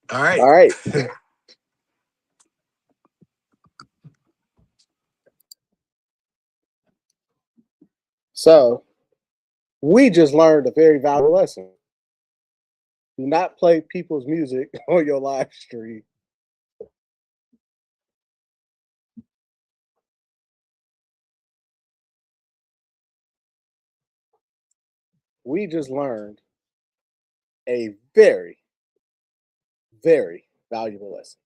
All right. All right. So we just learned a very valuable lesson. Do not play people's music on your live stream. We just learned a very, very valuable lesson.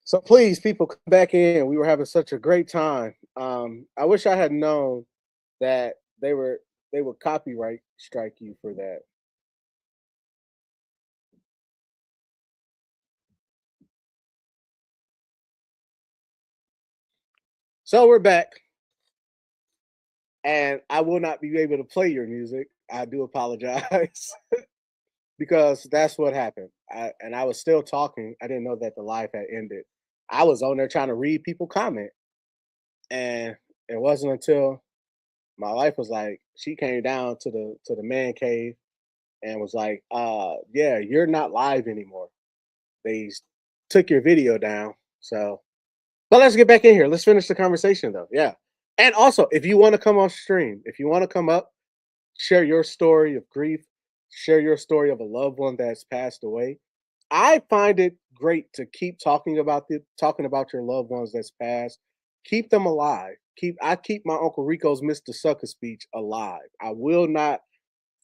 So please, people, come back in. We were having such a great time. I wish I had known that they would copyright strike you for that. So we're back, and I will not be able to play your music. I do apologize because that's what happened. And I was still talking. I didn't know that the live had ended. I was on there trying to read people comment, and it wasn't until my wife was like, she came down to the man cave and was like, yeah, you're not live anymore. They took your video down. So, but let's get back in here. Let's finish the conversation though. Yeah. And also, if you want to come on stream, if you want to come up, share your story of grief, share your story of a loved one that's passed away. I find it great to keep talking about your loved ones that's passed. Keep them alive. I keep my Uncle Rico's Mr. Sucker speech alive. I will not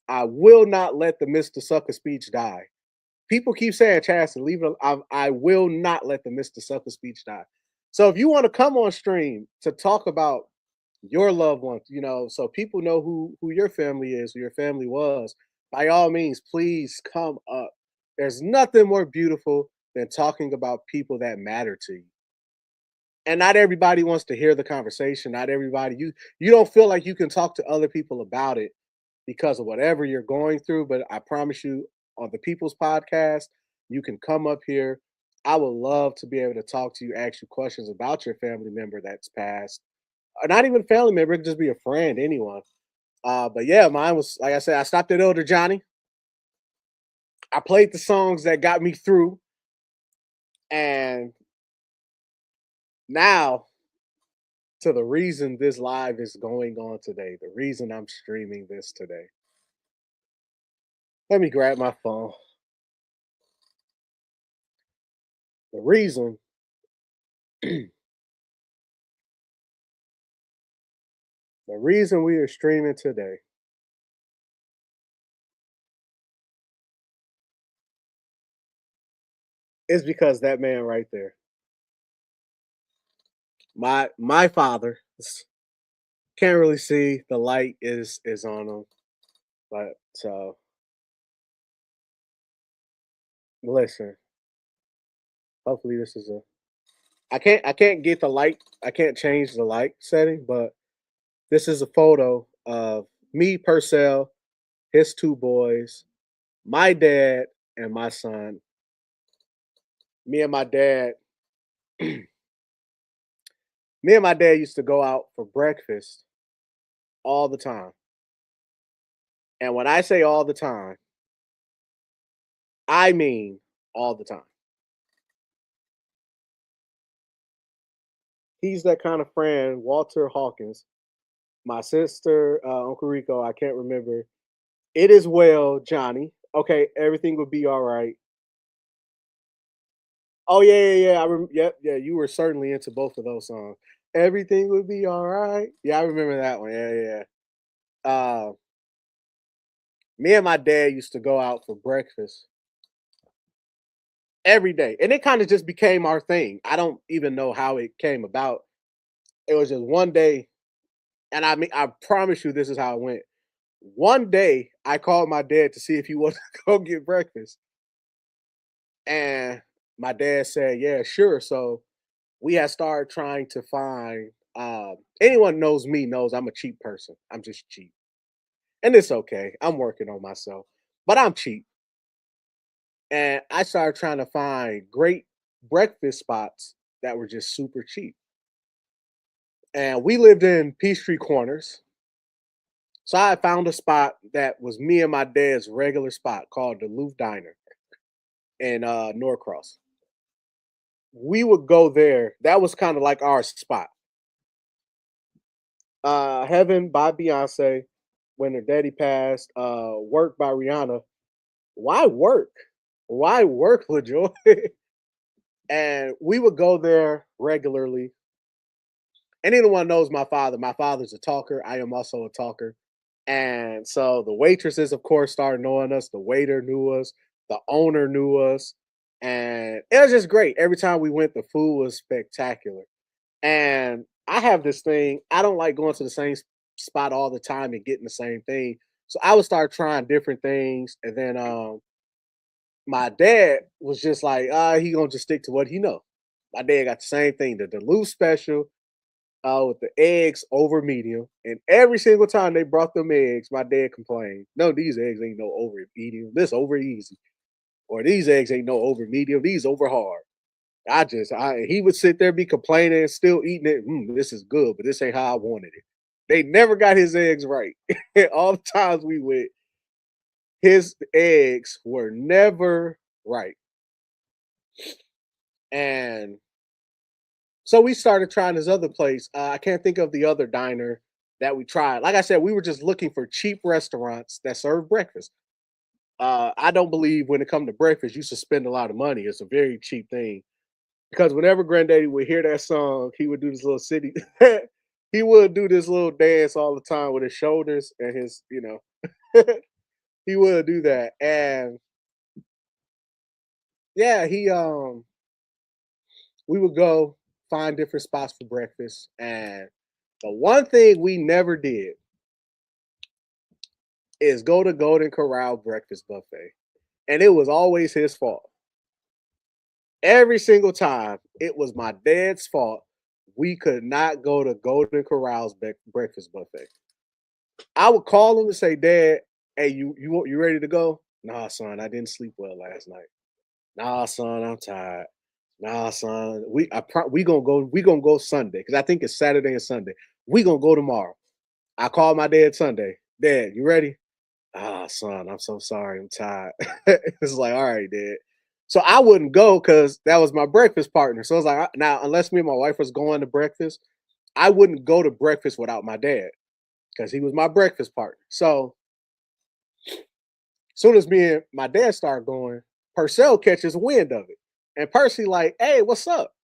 let the Mr. Sucker speech die. People keep saying, Chastity, leave it. I will not let the Mr. Sucker speech die. So if you want to come on stream to talk about your loved ones, so people know who your family is, who your family was, by all means, please come up. There's nothing more beautiful than talking about people that matter to you. And not everybody wants to hear the conversation. Not everybody you don't feel like you can talk to other people about it because of whatever you're going through. But I promise you, on the People's Podcast, you can come up here. I would love to be able to talk to you, ask you questions about your family member that's passed. Or not even a family member, it could just be a friend, anyone. But yeah, mine was like I said, I stopped at Elder Johnny. I played the songs that got me through, and now to the reason this live is going on today, the reason I'm streaming this today. Let me grab my phone. The reason the reason we are streaming today is because that man right there, my father, can't really see the light is on him, but so listen. Hopefully this is a. I can't get the light. I can't change the light setting, but this is a photo of me, Purcell, his two boys, my dad, and my son. Me and my dad Me and my dad used to go out for breakfast all the time. And when I say all the time, I mean all the time. He's that kind of friend, Walter Hawkins. My sister, Uncle Rico, I can't remember. It is well, Johnny. Okay, everything will be all right. Oh yeah. Yep, yeah. You were certainly into both of those songs. Everything will be all right. Yeah, I remember that one. Yeah. Me and my dad used to go out for breakfast every day, and it kind of just became our thing. I don't even know how it came about. It was just one day, and I mean, I promise you, this is how it went. One day, I called my dad to see if he wanted to go get breakfast, and my dad said, "Yeah, sure." So we had started trying to find. Anyone knows me knows I'm a cheap person. I'm just cheap, and it's okay. I'm working on myself, but I'm cheap. And I started trying to find great breakfast spots that were just super cheap. And we lived in Peachtree Corners. So I found a spot that was me and my dad's regular spot called the Louvre Diner in Norcross. We would go there. That was kind of like our spot. Heaven by Beyonce, When Her Daddy Passed, Work by Rihanna. Why work? Why work, LaJoy? And we would go there regularly. And anyone knows my father. My father's a talker. I am also a talker. And so the waitresses, of course, started knowing us. The waiter knew us. The owner knew us. And it was just great. Every time we went, the food was spectacular. And I have this thing, I don't like going to the same spot all the time and getting the same thing. So I would start trying different things. And then my dad was just like, he gonna just stick to what he know. My dad got the same thing, the Duluth special with the eggs over medium. And every single time they brought them eggs, my dad complained, no, these eggs ain't no over medium. This over easy. Or these eggs ain't no over medium. These over hard. He would sit there, be complaining, still eating it. This is good, but this ain't how I wanted it. They never got his eggs right. All the times we went, his eggs were never right. And so we started trying this other place. I can't think of the other diner that we tried. Like I said, we were just looking for cheap restaurants that serve breakfast. I don't believe when it comes to breakfast, you should spend a lot of money. It's a very cheap thing. Because whenever Granddaddy would hear that song, he would do this little city. He would do this little dance all the time with his shoulders and his, he would do that. And yeah, we would go find different spots for breakfast. And the one thing we never did is go to Golden Corral breakfast buffet. And it was always his fault. Every single time, it was my dad's fault. We could not go to Golden Corral's breakfast buffet. I would call him and say, "Dad, hey, you ready to go?" "Nah, son, I didn't sleep well last night." "Nah, son, I'm tired." "Nah, son, we gonna go Sunday because I think it's Saturday and Sunday. We gonna go tomorrow." I called my dad Sunday. "Dad, you ready?" "Ah, son, I'm so sorry. I'm tired." It's like, all right, Dad. So I wouldn't go because that was my breakfast partner. So I was like, now unless me and my wife was going to breakfast, I wouldn't go to breakfast without my dad because he was my breakfast partner. So soon as me and my dad start going, Purcell catches wind of it. And Percy like, "Hey, what's up?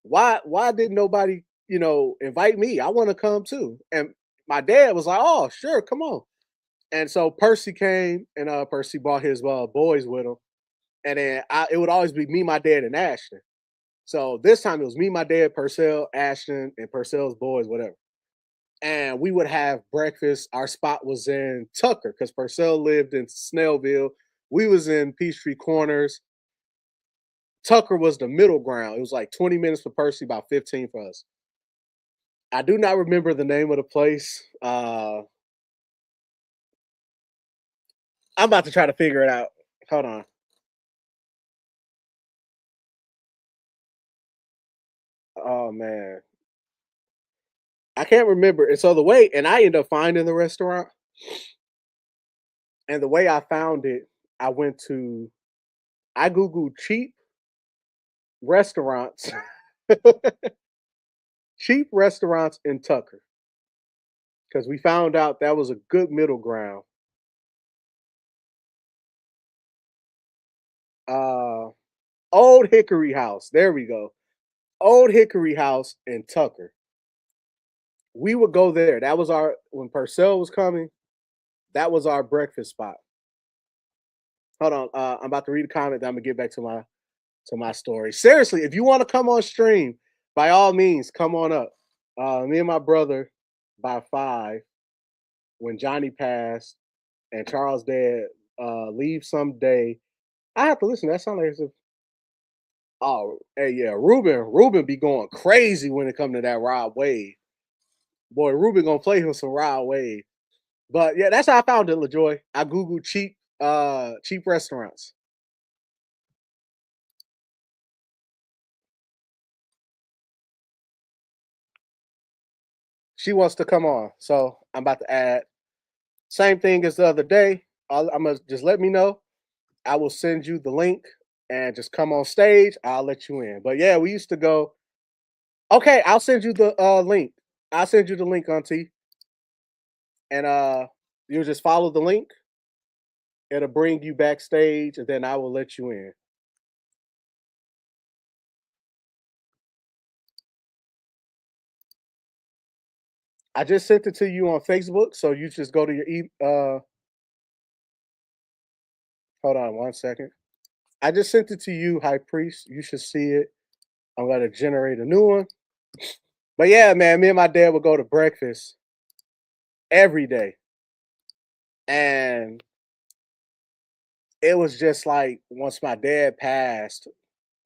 Why didn't nobody, invite me? I want to come too." And my dad was like, "Oh, sure, come on." And so Percy came and Percy brought his boys with him. And then it would always be me, my dad, and Ashton. So this time it was me, my dad, Purcell, Ashton, and Purcell's boys, whatever. And we would have breakfast. Our spot was in Tucker because Purcell lived in Snellville. We was in Peachtree Corners. Tucker was the middle ground. It was like 20 minutes for Percy, about 15 for us. I do not remember the name of the place. I'm about to try to figure it out. Hold on. Oh man. I can't remember. And so I ended up finding the restaurant. And the way I found it, I went to I Googled cheap restaurants, cheap restaurants in Tucker, because we found out that was a good middle ground. Uh Old Hickory House. There we go. Old Hickory House in Tucker. We would go there. That was our when Purcell was coming, that was our breakfast spot. Hold on. I'm about to read a comment, then I'm gonna get back to my story. Seriously, if you want to come on stream, by all means, come on up. Me and my brother by 5 when Johnny passed and Charles' dad leave someday. I have to listen. That sounds like it's a, oh hey yeah, Ruben be going crazy when it come to that Rod Wave. Boy, Ruben gonna play him some Rod Wave. But yeah, that's how I found it, LaJoy. I googled cheap restaurants. She wants to come on, so I'm about to add. Same thing as the other day. I'm gonna just let me know. I will send you the link and just come on stage. I'll let you in. But yeah, we used to go. Okay, I'll send you the link. I'll send you the link, Auntie, and you'll just follow the link. It'll bring you backstage, and then I will let you in. I just sent it to you on Facebook, so you just go to your hold on 1 second. I just sent it to you, High Priest. You should see it. I'm gonna generate a new one. But yeah, man, me and my dad would go to breakfast every day. And it was just like once my dad passed,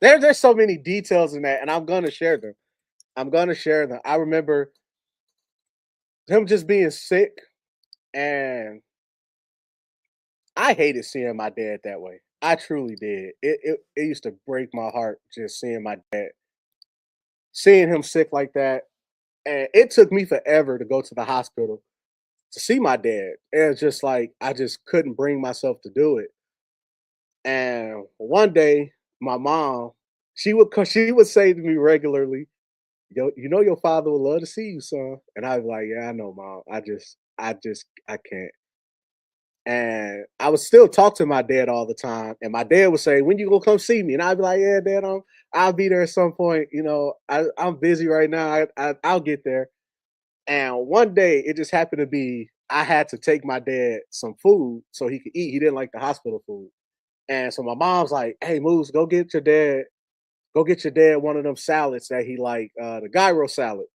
there's so many details in that, and I'm gonna share them. I'm gonna share them. I remember him just being sick, and I hated seeing my dad that way. I truly did. It used to break my heart just seeing my dad, seeing him sick like that. And it took me forever to go to the hospital to see my dad. And it's just like I just couldn't bring myself to do it. And one day, my mom, she would say to me regularly, "Yo, you know your father would love to see you, son." And I'd be like, "Yeah, I know, mom. I can't." And I would still talk to my dad all the time. And my dad would say, "When you gonna come see me?" And I'd be like, "Yeah, dad, I'll be there at some point. I'm busy right now. I'll get there." And one day it just happened to be I had to take my dad some food so he could eat. He didn't like the hospital food. And so my mom's like, "Hey, Moose, go get your dad one of them salads that he like, the gyro salad.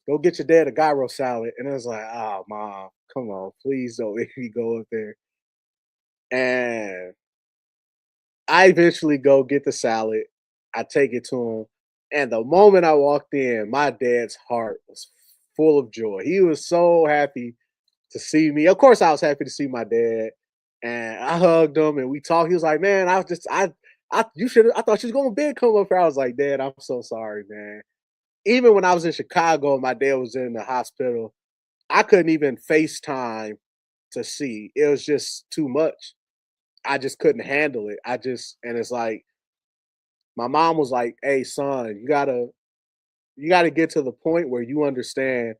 Go get your dad a gyro salad." And it was like, "Oh, mom, come on, please don't make me go up there." And I eventually go get the salad. I take it to him. And the moment I walked in, my dad's heart was full of joy. He was so happy to see me. Of course, I was happy to see my dad. And I hugged him and we talked. He was like, "Man, you should I thought you was gonna big come up here." I was like, "Dad, I'm so sorry, man." Even when I was in Chicago and my dad was in the hospital, I couldn't even FaceTime to see. It was just too much. I just couldn't handle it. And it's like my mom was like, "Hey, son, you gotta get to the point where you understand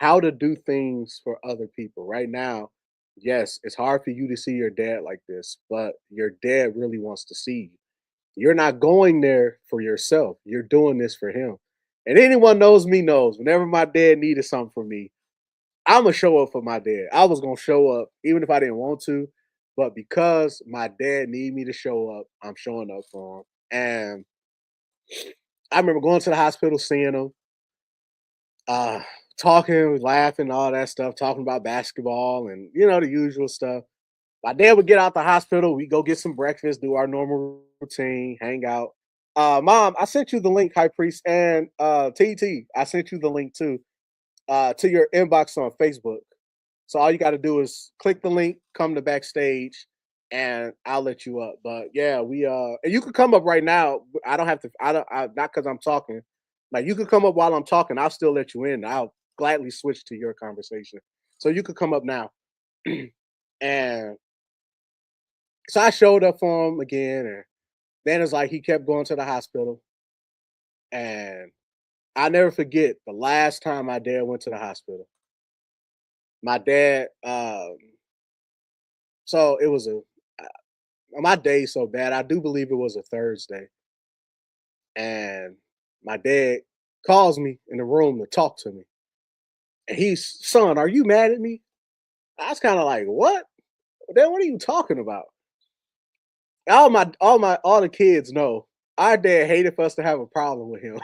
how to do things for other people. Right now, yes, it's hard for you to see your dad like this, but your dad really wants to see you. You're not going there for yourself. You're doing this for him." And anyone knows me knows whenever my dad needed something from me, I'm gonna show up for my dad. I was gonna show up even if I didn't want to, but because my dad needed me to show up, I'm showing up for him. And I remember going to the hospital, seeing him, uh, talking, laughing, all that stuff, talking about basketball and the usual stuff. My dad would get out the hospital, we go get some breakfast, do our normal routine, hang out. Mom, I sent you the link, High Priest, and TT. I sent you the link too, to your inbox on Facebook. So all you got to do is click the link, come to backstage, and I'll let you up. But yeah, and you could come up right now. I don't have to. I don't. Not because I'm talking. Like you could come up while I'm talking. I'll still let you in. I'll gladly switch to your conversation. So you could come up now. And so I showed up for him again, and then it's like he kept going to the hospital, and I never forget the last time my dad went to the hospital. My dad, so it was my day so bad. I do believe it was a Thursday, and my dad calls me in the room to talk to me, and he's, "Son, are you mad at me?" I was kind of like, "What? Dad, what are you talking about?" All the kids know our dad hated for us to have a problem with him.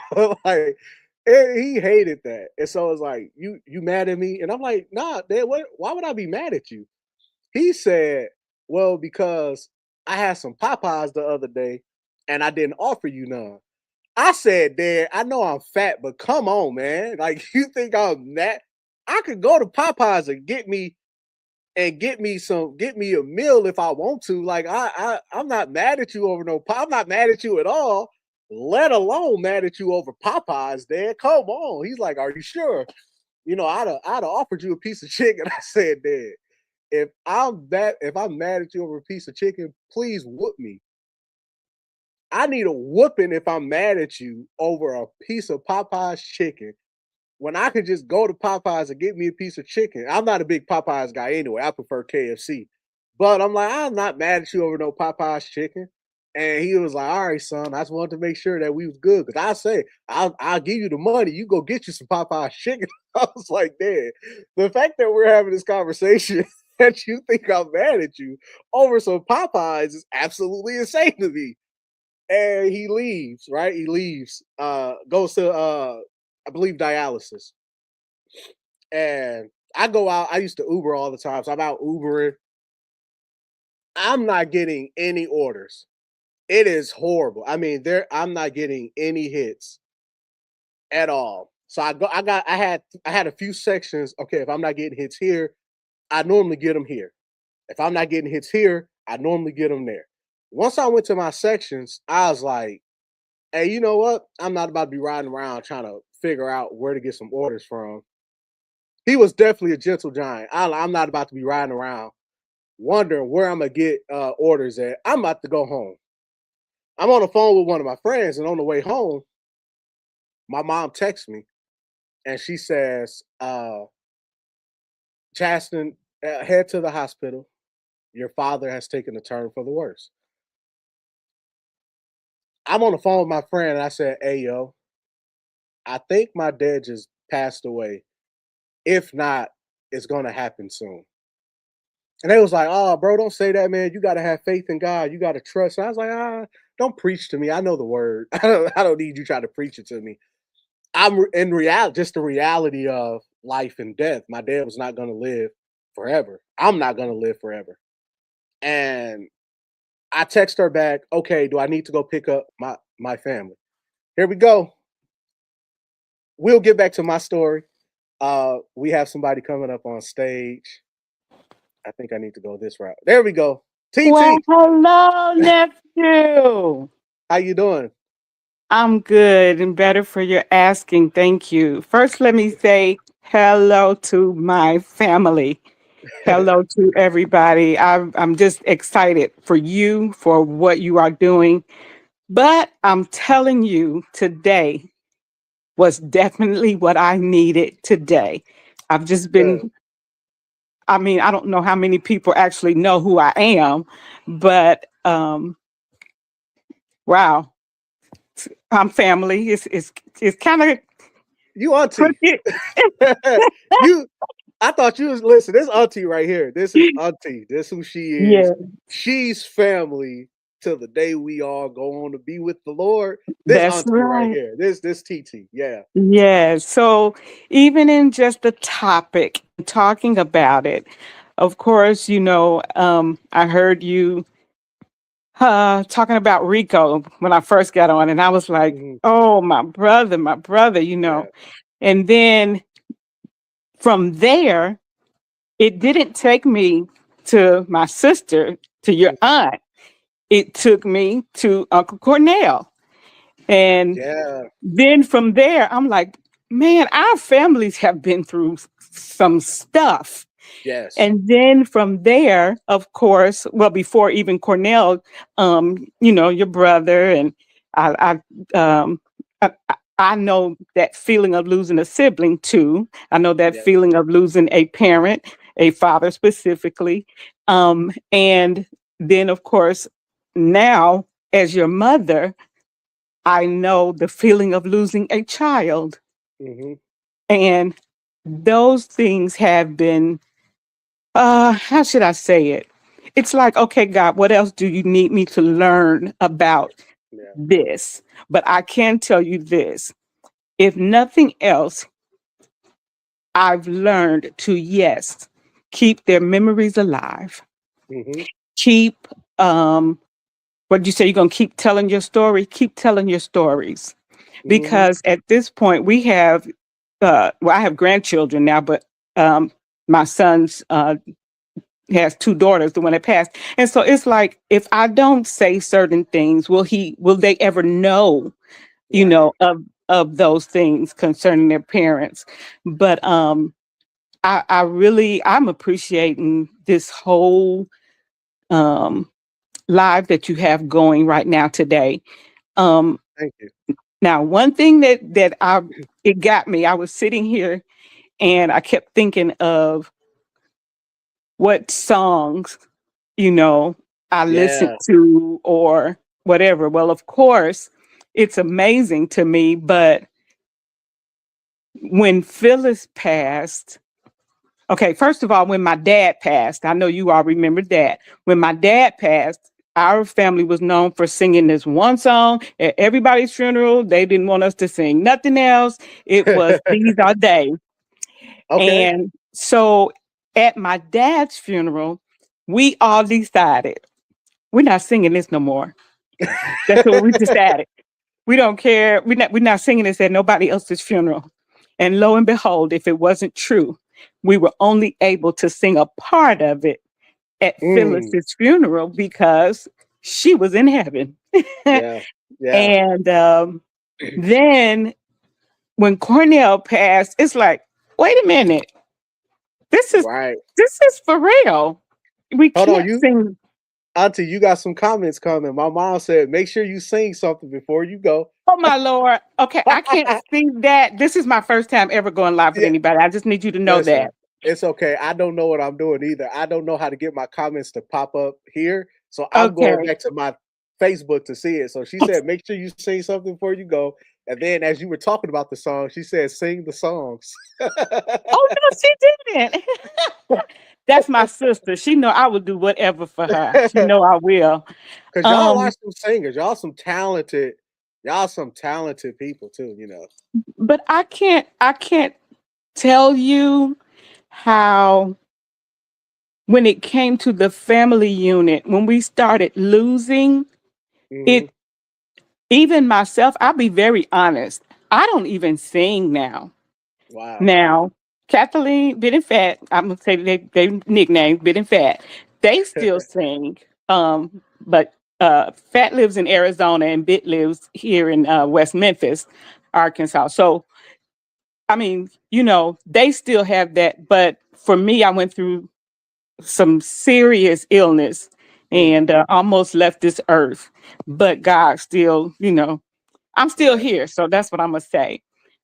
Like he hated that, and so it's like, "You mad at me?" And I'm like, "Nah, Dad. What? Why would I be mad at you?" He said, "Well, because I had some Popeyes the other day and I didn't offer you none." I said, "Dad, I know I'm fat, but come on, man. Like, you think I'm that? I could go to Popeyes and get me a meal if I want to. Like, I'm not mad at you over no I'm not mad at you at all, let alone mad at you over Popeyes, Dad. Come on." He's like, "Are you sure?" I'd have offered you a piece of chicken. I said, Dad, if I'm mad at you over a piece of chicken, please whoop me. I need a whooping if I'm mad at you over a piece of Popeye's chicken when I could just go to Popeyes and get me a piece of chicken. I'm not a big Popeyes guy anyway. I prefer KFC. But I'm like, I'm not mad at you over no Popeyes chicken. And he was like, all right, son, I just wanted to make sure that we was good. Cause I say, I'll give you the money. You go get you some Popeyes chicken. I was like, Dad, the fact that we're having this conversation that you think I'm mad at you over some Popeyes is absolutely insane to me. And he leaves, right? He leaves, goes to I believe dialysis. And I go out, I used to Uber all the time. So I'm out Ubering. I'm not getting any orders. It is horrible. I mean, I'm not getting any hits at all. So I had a few sections. Okay, if I'm not getting hits here, I normally get them here. If I'm not getting hits here, I normally get them there. Once I went to my sections, I was like, hey, you know what? I'm not about to be riding around trying to figure out where to get some orders from. He was definitely a gentle giant. I'm not about to be riding around wondering where I'm gonna get orders at. I'm about to go home. I'm on the phone with one of my friends, and on the way home, my mom texts me, and she says, "Chasten, head to the hospital. Your father has taken a turn for the worse." I'm on the phone with my friend, and I said, "Hey, yo, I think my dad just passed away. If not, it's gonna happen soon." And they was like, "Oh, bro, don't say that, man. You gotta have faith in God. You gotta trust." And I was like, don't preach to me. I know the word. I don't need you trying to preach it to me. In reality, just the reality of life and death. My dad was not gonna live forever. I'm not gonna live forever. And I text her back, okay, do I need to go pick up my family? Here we go. We'll get back to my story. We have somebody coming up on stage. I think I need to go this route. There we go. Well, TT, hello, nephew. how you doing? I'm good and better for your asking. Thank you. First, let me say hello to my family. Hello to everybody. I'm just excited for you, for what you are doing. But I'm telling you, today was definitely what I needed today. I've just Good. been, I mean, I don't know how many people actually know who I am, but wow, I'm family. It's kind of You auntie. crooked. you I thought you was listen, this auntie right here. This is auntie. This who she is. Yeah, She's family till the day we all go on to be with the Lord. This that's auntie right right. here. This TT. Yeah. Yeah. So even in just the topic, talking about it, of course, I heard you talking about Rico when I first got on, and I was like, Mhm. oh, my brother, Yeah. And then from there, it didn't take me to my sister, to your Mhm. aunt. It took me to Uncle Cornell. And Yeah. then from there, I'm like, man, our families have been through some stuff. Yes. And then from there, of course, well, before even Cornell, your brother and um, I know that feeling of losing a sibling too. I know that Yes. feeling of losing a parent, a father specifically. And then, of course, now as your mother, I know the feeling of losing a child. Hmm. And those things have been, how should I say it? It's like, okay, God, what else do you need me to learn about Yeah. this? But I can tell you this, if nothing else, I've learned to, yes, keep their memories alive. Hmm. Keep, what did you say? You're going to keep telling your story? Keep telling your stories. Hmm. Because at this point, we have, I have grandchildren now, but my son's has two daughters, the one that passed. And so it's like, if I don't say certain things, will they ever know, Right. of of those things concerning their parents. But I'm appreciating this whole um live that you have going right now today. Um Thank you. Now one thing that I it got me, I was sitting here and I kept thinking of what songs, you know, I listen Yeah. to or whatever. Well, of course, it's amazing to me, but when Phyllis passed, okay, first of all, when my dad passed, I know you all remember that. When my dad passed, our family was known for singing this one song at everybody's funeral. They didn't want us to sing nothing else. It was These Are They. Okay. And so at my dad's funeral, we all decided we're not singing this no more. That's what we decided. We don't care. We're not singing this at nobody else's funeral. And lo and behold, if it wasn't true, we were only able to sing a part of it at Mm, Phyllis's funeral because she was in heaven. yeah. Yeah. And then when Cornell passed, it's like, wait a minute, this is Right. this is for real. We Hold on, can't you sing. Auntie, you got some comments coming. My mom said, make sure you sing something before you go. Oh my Lord. Okay, I can't sing that. This is my first time ever going live with Yeah, anybody. I just need you to know listen, that. it's okay. I don't know what I'm doing either. I don't know how to get my comments to pop up here. So I'm going Okay. back to my Facebook to see it. So she said, make sure you sing something before you go. And then as you were talking about the song, she said, sing the songs. Oh no, she didn't. That's my sister. She know I will do whatever for her. She know I will. Cause y'all are Um, some singers. Y'all some talented people too, you know. but I can't tell you how when it came to the family unit, when we started losing Hmm. it, even myself, I'll be very honest. I don't even sing now. Wow. Now, Kathleen, Bit and Fat, I'm gonna say they nickname Bit and Fat. They still sing. But Fat lives in Arizona and Bit lives here in West Memphis, Arkansas. So I mean, they still have that. But for me, I went through some serious illness Mm, and almost left this earth. But God still, I'm still right. here. So that's what I'm gonna say.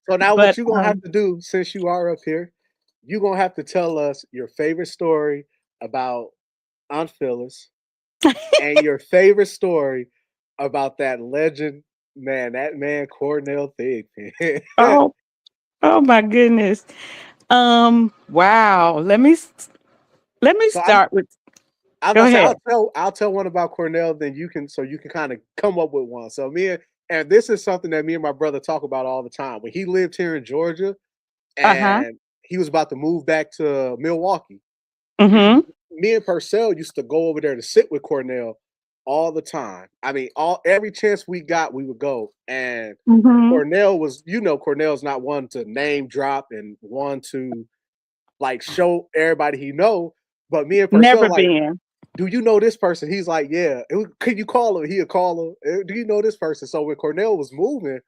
So now what But you gonna have to do since you are up here, you gonna have to tell us your favorite story about Aunt Phyllis and your favorite story about that legend man, that man Cornell Thigpen. oh, oh my goodness. Wow. Let me So I'm start with. I was Go gonna say ahead. I'll tell one about Cornell, then you can kind of come up with one. So and this is something that me and my brother talk about all the time. When he lived here in Georgia Uh huh. and he was about to move back to Milwaukee, Mm-hmm. me and Purcell used to go over there to sit with Cornell all the time. I mean, all every chance we got, we would go. And Mm-hmm. Cornell was, Cornell's not one to name drop and one to like show everybody he know. But me and Purcell Never like, been. do you know this person? He's like, yeah. Could you call him? He'll call him. Do you know this person? So when Cornell was moving,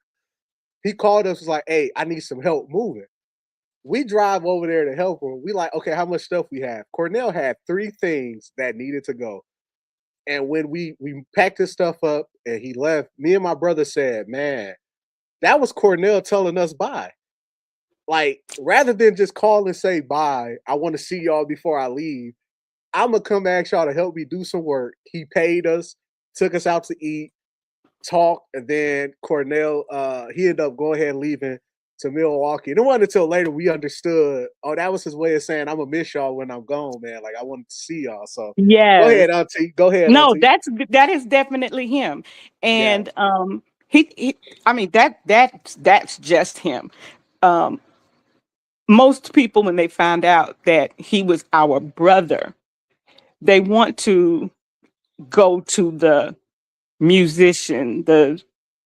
he called us, was like, hey, I need some help moving. We drive over there to help him. We like, okay, how much stuff we have? Cornell had 3 things that needed to go. And when we packed his stuff up and he left, me and my brother said, man, that was Cornell telling us bye. Like, rather than just call and say bye, I want to see y'all before I leave. I'm gonna come ask y'all to help me do some work. He paid us, took us out to eat, talk, and then Cornell, he ended up going ahead and leaving to Milwaukee. And it wasn't until later we understood, oh, that was his way of saying, I'm gonna miss y'all when I'm gone, man. Like I wanted to see y'all. So go Yes. ahead, Auntie. Go ahead, No, Auntie. that is definitely him. Yeah. And he I mean that's just him. Um Most people when they find out that he was our brother, they want to go to the musician, the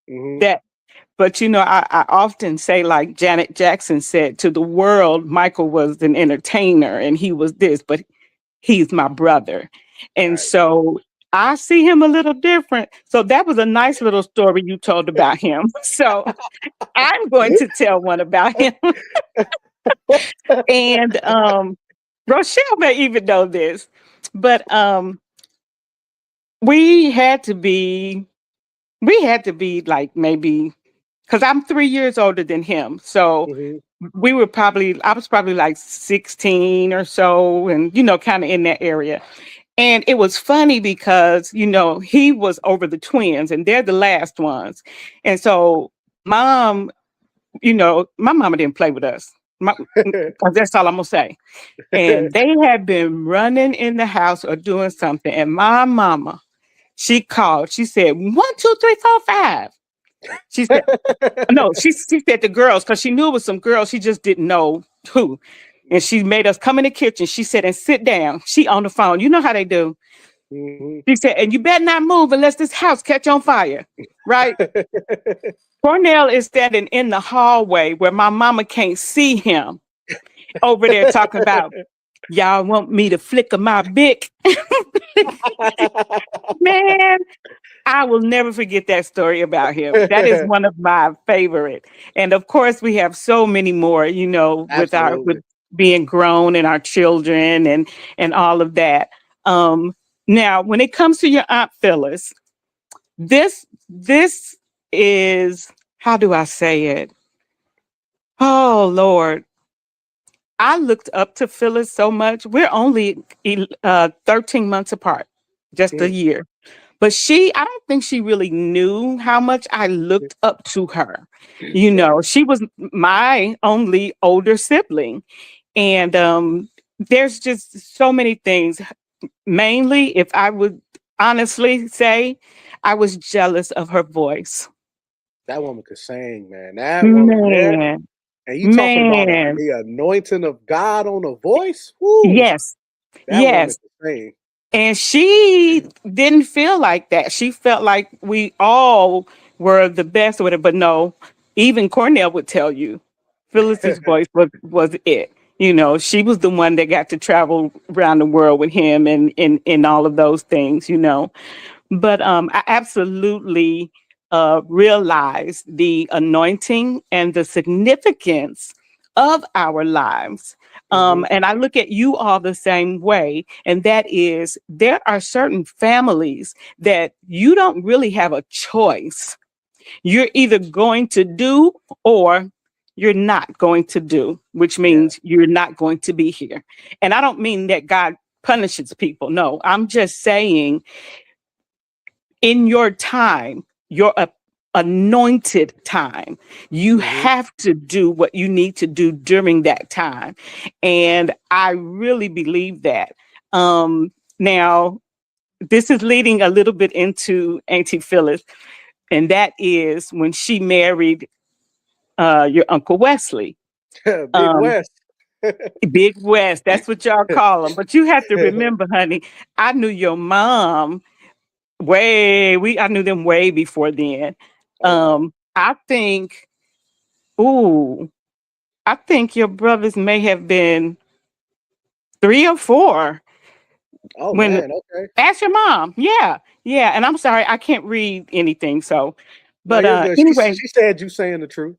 Hmm. that but I often say like Janet Jackson said, to the world, Michael was an entertainer and he was this, but he's my brother. And Right. so I see him a little different. So that was a nice little story you told about him. So I'm going to tell one about him. And Rochelle may even know this, but we had to be like maybe because I'm 3 years older than him. So Mhm. I was probably like 16 or so, and kind of in that area. And it was funny because, he was over the twins and they're the last ones. And so mom, my mama didn't play with us. 'Cause that's all I'm gonna say. And they had been running in the house or doing something. And my mama, she called, she said, 1, 2, 3, 4, 5. She said, no, she said the girls, because she knew it was some girls, she just didn't know who. And she made us come in the kitchen. She said, and sit down. She on the phone. You know how they do. Mhm. She said, and you better not move unless this house catch on fire. Right? Cornell is standing in the hallway where my mama can't see him over there talking about, y'all want me to flicker my bick? Man, I will never forget that story about him. That is one of my favorite. And of course, we have so many more, with Absolutely. being grown and our children and all of that. Now, when it comes to your Aunt Phyllis, this is, how do I say it? Oh Lord. I looked up to Phyllis so much. We're only 13 months apart, just a Mm. year. But I don't think she really knew how much I looked up to her. Right. She was my only older sibling. And there's just so many things. Mainly, if I would honestly say, I was jealous of her voice. That woman could sing, man. That woman there. Man, And you talking about man. the anointing of God on a voice? Woo! Yes, That woman yes. could sing. And she didn't feel like that. She felt like we all were the best with it. But no, even Cornell would tell you Phyllis's voice was it. She was the one that got to travel around the world with him and all of those things. But I absolutely realized the anointing and the significance of our lives. Mhm. And I look at you all the same way. And that is, there are certain families that you don't really have a choice. You're either going to do or you're not going to do, which Yeah. means you're not going to be here. And I don't mean that God punishes people. No, I'm just saying in your time, your anointed time, you Mhm. have to do what you need to do during that time. And I really believe that. Now, this is leading a little bit into Auntie Phyllis, and that is when she married your Uncle Wesley. Big Um, West. Big West, that's what y'all call him. But you have to remember, honey, I knew your mom I knew them way before then. Oh wow. I think, ooh, I think your brothers may have been 3 or 4 Oh when man, okay. ask your mom. Yeah, yeah. And I'm sorry, I can't read anything. So, No, but you're good. She anyway, she said you saying the truth.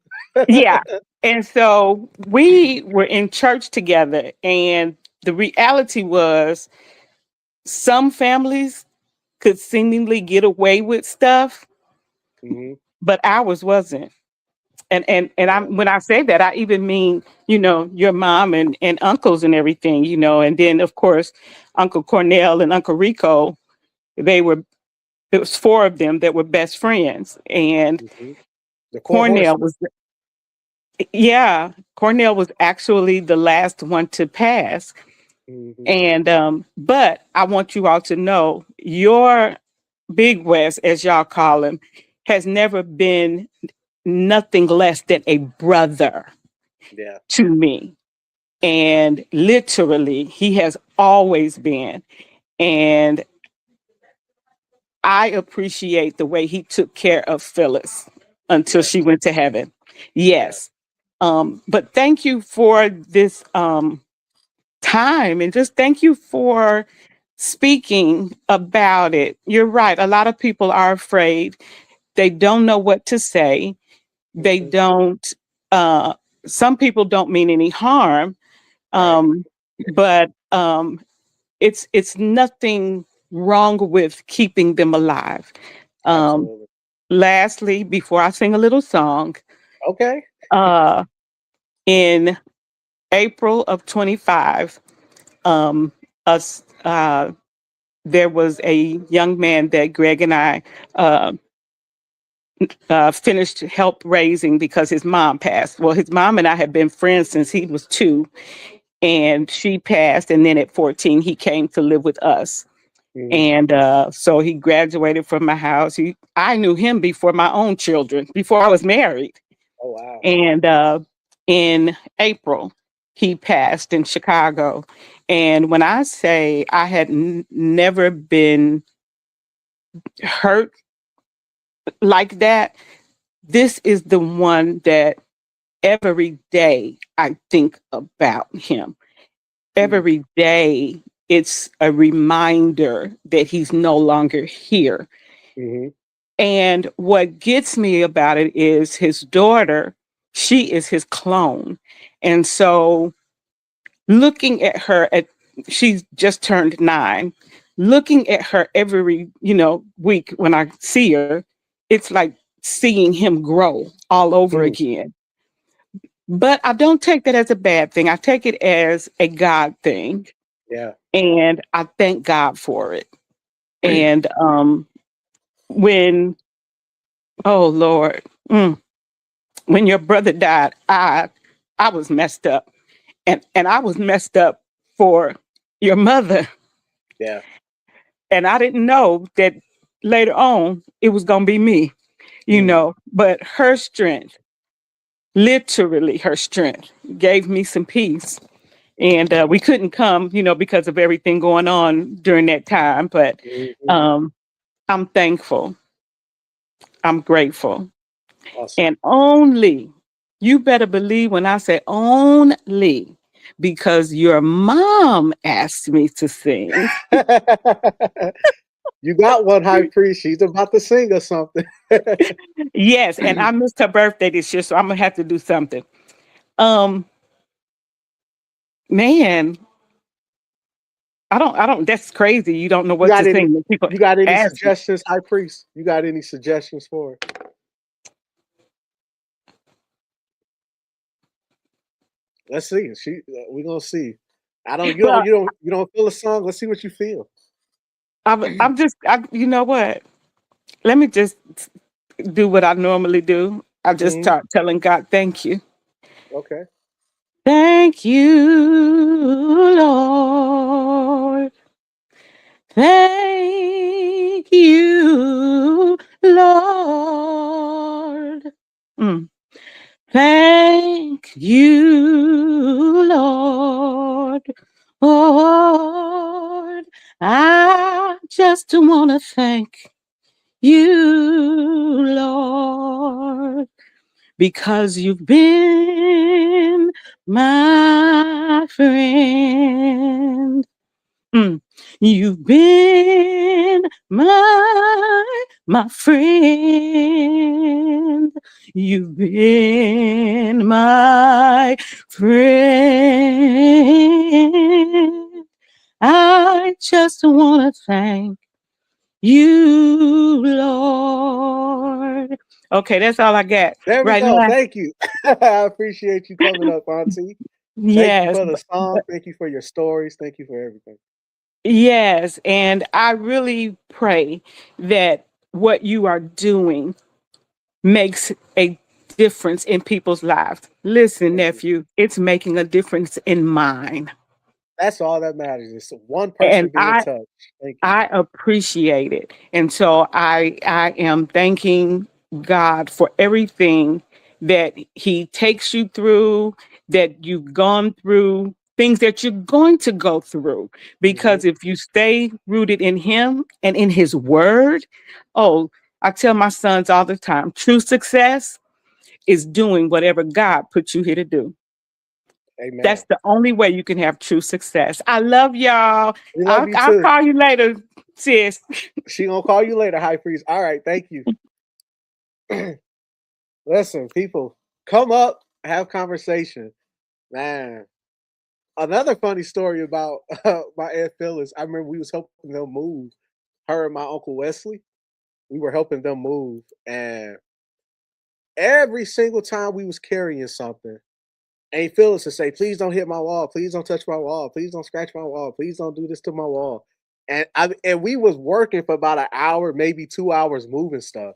yeah. And so we were in church together, and the reality was some families could seemingly get away with stuff, Mhm. but ours wasn't. And Yeah. I'm when I say that, I even mean, your mom and uncles and everything. And then of course Uncle Cornell and Uncle Rico, they were it was 4 of them that were best friends. And Mhm. The four Cornell horsemen. was yeah, Cornell was actually the last one to pass. Mhm. And but I want you all to know your Big West, as y'all call him, has never been nothing less than a brother Yeah. to me. And literally, he has always been. And I appreciate the way he took care of Phyllis until Yes. she went to heaven. Yes. Yes. But thank you for this time, and just thank you for speaking about it, you're right. A lot of people are afraid. They don't know what to say. They Mhm. don't, uh, some people don't mean any harm, Right. um, but it's nothing wrong with keeping them alive. Um, Absolutely. Lastly, before I sing a little song, Okay. uh, in April of 25, um, us there was a young man that Greg and I uh, finished help raising because his mom passed. Well, his mom and I had been friends since he was 2, and she passed. And then at 14, he came to live with us. Mhm. And so he graduated from my house. I knew him before my own children, before I was married. Oh, wow. And in April, he passed in Chicago. And when I say I had never been hurt like that, this is the one that every day I think about him. Mhm. Every day it's a reminder that he's no longer here. Mhm. And what gets me about it is his daughter, she is his clone. And so looking at her at she's just turned 9, looking at her every, week when I see her, it's like seeing him grow all over Mhm. again. But I don't take that as a bad thing. I take it as a God thing. Yeah. And I thank God for it. And when, oh Lord, when your brother died, I was messed up. And I was messed up for your mother. Yeah. And I didn't know that later on it was going to be me, Mm. but her strength, literally her strength, gave me some peace. And we couldn't come, because of everything going on during that time. But Mhm. um, I'm thankful. I'm grateful. Awesome. And only, you better believe when I say only, because your mom asked me to sing. You got one, high priest. She's about to sing or something. Yes, and I missed her birthday this year, so I'm gonna have to do something. Um, Man, I don't. That's crazy. You don't know You what to got any sing when people you got any ask you. suggestions, high priest? You got any suggestions for her? Let's see. We're gonna see. I don't you don't Well, you don't you don't feel a song. Let's see what you feel. I'm just. You know what? Let me just do what I normally do. I just Mhm. start telling God, "Thank you, Okay. thank you, Lord, thank you, Lord." Mm. Thank you, Lord. Lord, I just want to thank you, Lord, because you've been my friend. Mm. You've been my friend. You've been my friend. I just want to thank you, Lord. Okay, that's all I got There we right go. now. Thank you. I appreciate you coming up, Auntie. Thank you Yes, for the song. Thank you for your stories. Thank you for everything. yes, and I really pray that what you are doing makes a difference in people's lives. Listen, Thank you. nephew, it's making a difference in mine. That's all that matters. Is one And person being touched. Thank you. I appreciate it. And so I am thanking God for everything that he takes you through, that you've gone through, things that you're going to go through. Mhm. Because if you stay rooted in him and in his word, oh, I tell my sons all the time, true success is doing whatever God put you here to do. Amen. That's the only way you can have true success. I love y'all. We love I'll, you I'll too. call you later, sis. She gonna call you later, High Priest. All right, thank you. Listen, people, come up, have conversation. Man, another funny story about my Aunt Phyllis. I remember we was helping them move. Her and my Uncle Wesley. We were helping them move, and every single time we was carrying something, Aunt Phyllis would say, "Please don't hit my wall. Please don't touch my wall. Please don't scratch my wall. Please don't do this to my wall." And we was working for about an hour, maybe 2 hours moving stuff.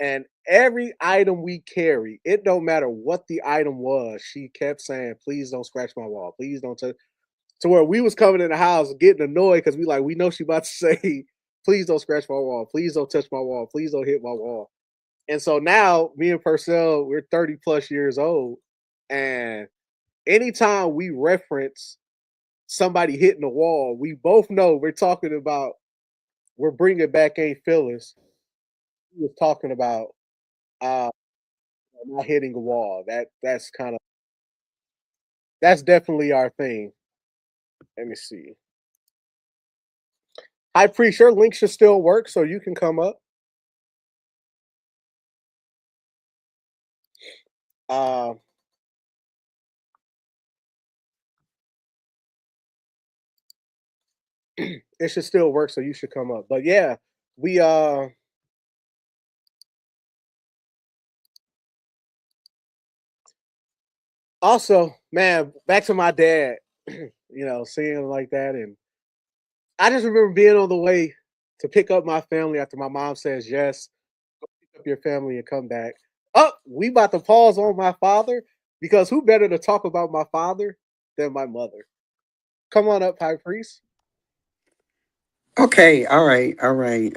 And every item we carry, it don't matter what the item was, she kept saying, "Please don't scratch my wall. Please don't touch." To where we was coming in the house getting annoyed because we know she about to say, "Please don't scratch my wall. Please don't touch my wall. Please don't hit my wall." And so now me and Purcell, we're 30 plus years old. And anytime we reference somebody hitting the wall, we both know we're talking about, we're bringing back Aunt Phyllis. We was talking about uh not hitting a wall. That's definitely our thing. Let me see. High Priest, your link should still work, so you can come up. Uh, it should still work, so you should come up. But yeah, we also, man, back to my dad, seeing him like that. And I just remember being on the way to pick up my family after my mom says yes, pick up your family and come back. Oh, we about to pause on my father because who better to talk about my father than my mother? Come on up, High Priest. Okay, all right, all right.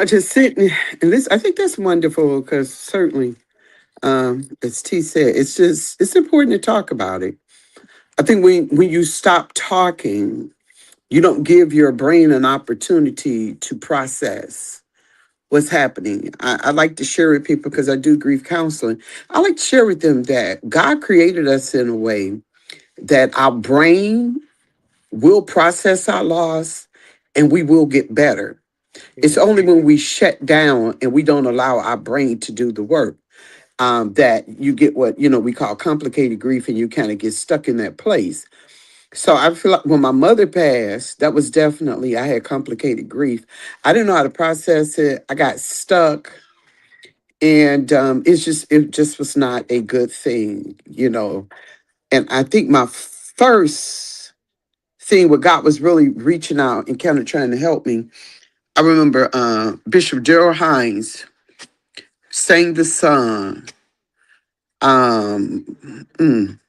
Just sitting and this, I think that's wonderful because certainly, as T said, it's important to talk about it. I think when you stop talking, you don't give your brain an opportunity to process what's happening. I like to share with people because I do grief counseling. I like to share with them that God created us in a way that our brain will process our loss and we will get better. It's Mhm. only when we shut down and we don't allow our brain to do the work that you get what we call complicated grief, and you kind of get stuck in that place. So I feel like when my mother passed, that was definitely I had complicated grief. I didn't know how to process it. I got stuck, and it just was not a good thing. And I think my first thing where God was really reaching out and kind of trying to help me. I remember Bishop Gerald Hines sang the song um, mm,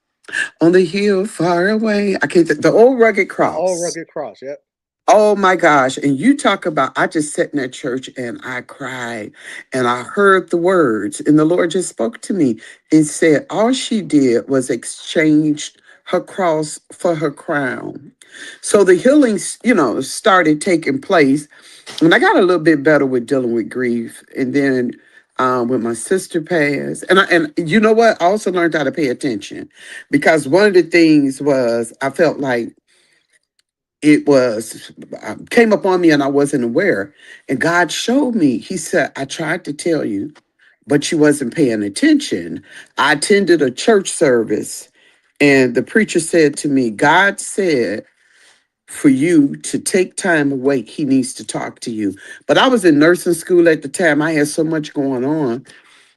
on the hill far away. I can't the old rugged The old cross. rugged cross. Yep. Oh my gosh. And you talk about, I just sat in that church and I cried and I heard the words, and the Lord just spoke to me and said, all she did was exchange her cross for her crown. So the healings, started taking place. And I got a little bit better with dealing with grief. And then when my sister passed, and you know what? I also learned how to pay attention because one of the things was I felt like it was came upon me and I wasn't aware. And God showed me. He said, I tried to tell you, but you wasn't paying attention. I attended a church service and the preacher said to me, God said for you to take time away, he needs to talk to you. But I was in nursing school at the time. I had so much going on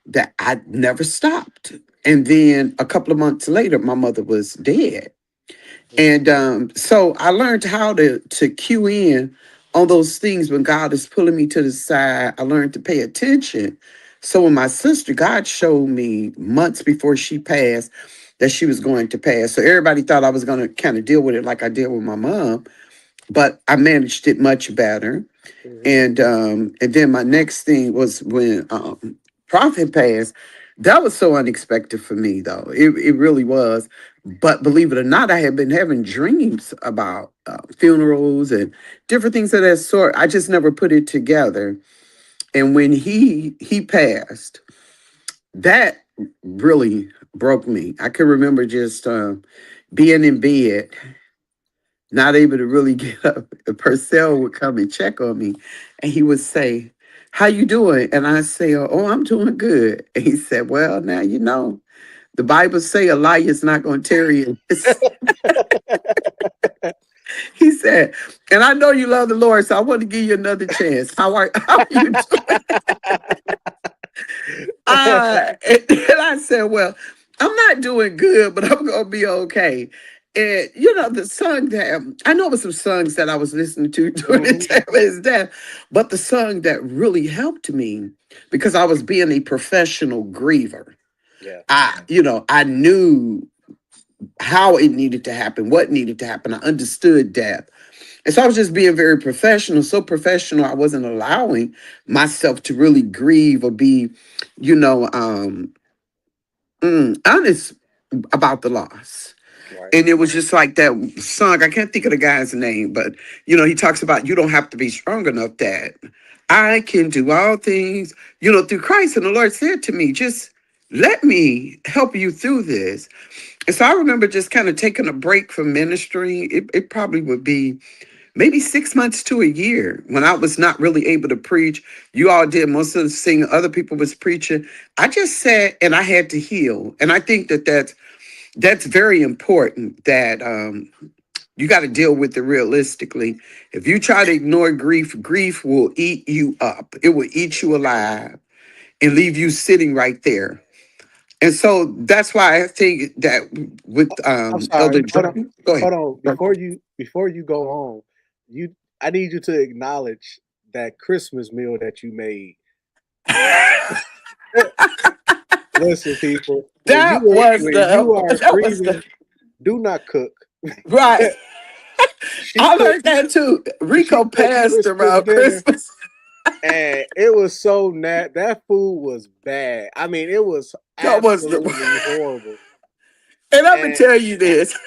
that I never stopped. And then a couple of months later, my mother was dead. Mhm. And so I learned how to cue in on those things when God is pulling me to the side. I learned to pay attention. So when my sister, God showed me months before she passed that she was going to pass. So everybody thought I was going to kind of deal with it like I did with my mom, but I managed it much better. Mhm. And then my next thing was when Prophet passed. That was so unexpected for me, though. It really was. But believe it or not, I had been having dreams about funerals and different things of that sort. I just never put it together. And when he passed, that really broke me. I can remember just being in bed, not able to really get up. Purcell would come and check on me, and he would say, "How you doing?" And I say, "Oh, I'm doing good." And he said, "Well, now you know the Bible say a lie is not going to tarry in his." He said, "And I know you love the Lord, so I want to give you another chance. How are you doing?" And I said, "Well, I'm not doing good, but I'm gonna be okay." And you know, the song that I know was some songs that I was listening to during the Mhm. time of his death, but the song that really helped me because I was being a professional griever. Yeah. I knew how it needed to happen, what needed to happen. I understood death. And so I was just being very professional, so professional, I wasn't allowing myself to really grieve or be, you know, honest about the loss. Right. And it was just like that song. I can't think of the guy's name, but he talks about you don't have to be strong enough that I can do all things, through Christ. And the Lord said to me, just let me help you through this. And so I remember just kind of taking a break from ministry. It probably would be maybe 6 months to a year when I was not really able to preach. You all did most of the singing, other people was preaching. I just sat and I had to heal. And I think that that's very important that you got to deal with it realistically. If you try to ignore grief, grief will eat you up. It will eat you alive and leave you sitting right there. And so that's why I think that with I'm Elder sorry. Hold on. John, go Hold ahead. on. Before you go home, you I need you to acknowledge that Christmas meal that you made. Listen, people, That was when you are that was the grieving, do not cook. right. She I cooked learned that too. she Rico cooked passed Christmas around dinner, Christmas. and it was so that food was bad. I mean, it was That was the absolutely horrible. and I'm gonna And tell you this.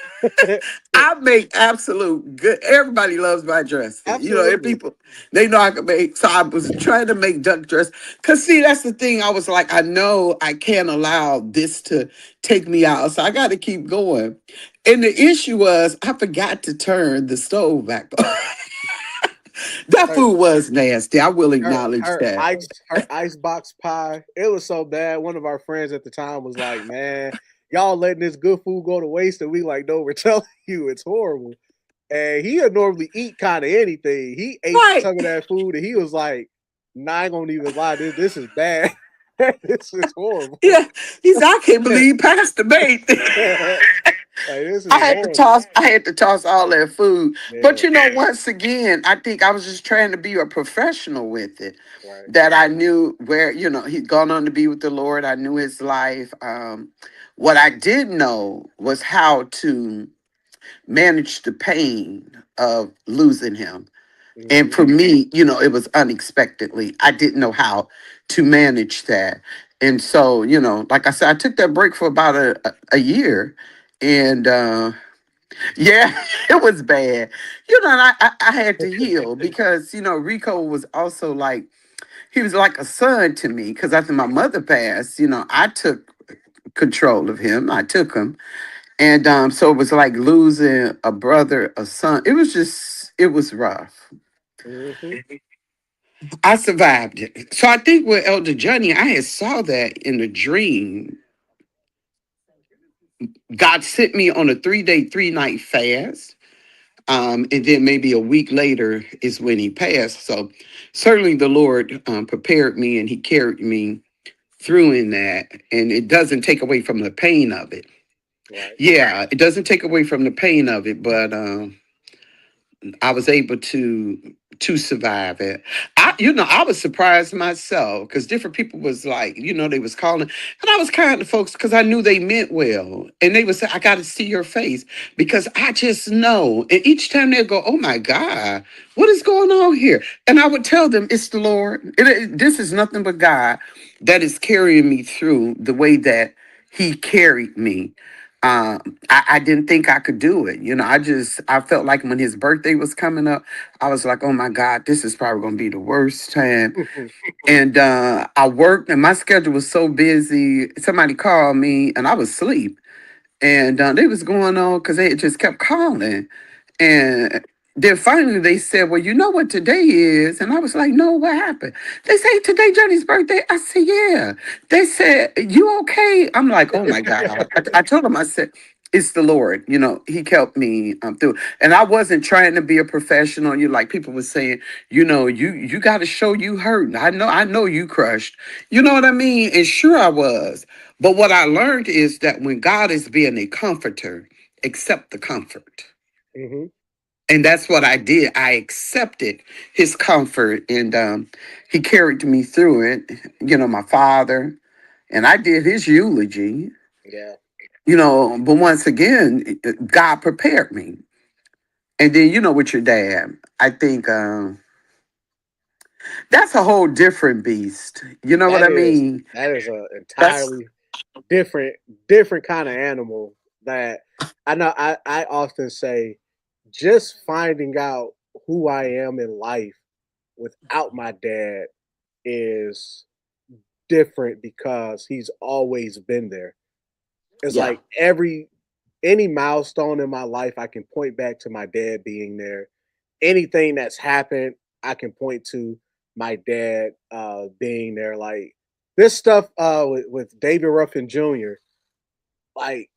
I make absolute good. Everybody loves my dressing. And absolutely. people they know I can make. So I was trying to make duck dress. Cause see, that's the thing. I was like, I know I can't allow this to take me out. So I got to keep going. And the issue was I forgot to turn the stove back on. That Her food was nasty. I will her acknowledge her that. ice box pie. It was so bad. One of our friends at the time was like, "Man, y'all letting this good food go to waste." And we like, "No, we're telling you, it's horrible." And he would normally eat kind of anything. He ate Right. some of that food, and he was like, "Nah, I ain't gonna even lie. This is bad. This is horrible. Yeah. He said, I can't believe Pastor made this. Like this is horrible." I had to toss all that food. But Yeah, once again, I think I was just trying to be a professional with it. right. That I knew where, he'd gone on to be with the Lord. I knew his life. What I did know was how to manage the pain of losing him. And Hmm. for me, it was unexpectedly. I didn't know how to manage that. And so, like I said, I took that break for about a year. And yeah, it was bad. And I had to heal because, Rico was also like, he was like a son to me because after my mother passed, I took control of him. I took him. And so it was like losing a brother, a son. It was rough. Hmm. I survived it. So I think with Elder Johnny, I had saw that in a dream. God sent me on a 3-day, 3-night fast. And then maybe a week later is when he passed. So certainly the Lord prepared me and he carried me through in that. And it doesn't take away from the pain of it. Right. Yeah, it doesn't take away from the pain of it, but I was able to survive it. I was surprised myself because different people was like, they was calling, and I was kind to folks because I knew they meant well, and they would say, "I got to see your face," because I just know. And each time they'd go, "Oh my God, what is going on here?" And I would tell them, "It's the Lord. This is nothing but God that is carrying me through the way that He carried me." I didn't think I could do it. I felt like when his birthday was coming up, I was like, oh my God, this is probably going to be the worst time. And I worked, and my schedule was so busy. Somebody called me, and I was asleep. And they was going on because they had just kept calling. And then finally they said, well, you know what today is? And I was like, no, what happened? They say, today Johnny's birthday. I said, yeah. They said, you okay? I'm like, oh my God. I told them, I said, it's the Lord. He helped me through. And I wasn't trying to be a professional. Like people were saying, you got to show you hurt. I know you crushed. You know what I mean? And sure I was. But what I learned is that when God is being a comforter, accept the comfort. Hmm. And that's what I did. I accepted his comfort, and he carried me through it. My father, and I did his eulogy. Yeah. But once again, God prepared me. And then, with your dad, I think that's a whole different beast. You know what That I is mean? that is a That's entirely different kind of animal that I know I often say just finding out who I am in life without my dad is different because he's always been there. It's yeah, like any milestone in my life I can point back to my dad being there. Anything that's happened, I can point to my dad being there. Like this stuff with David Ruffin Jr. Like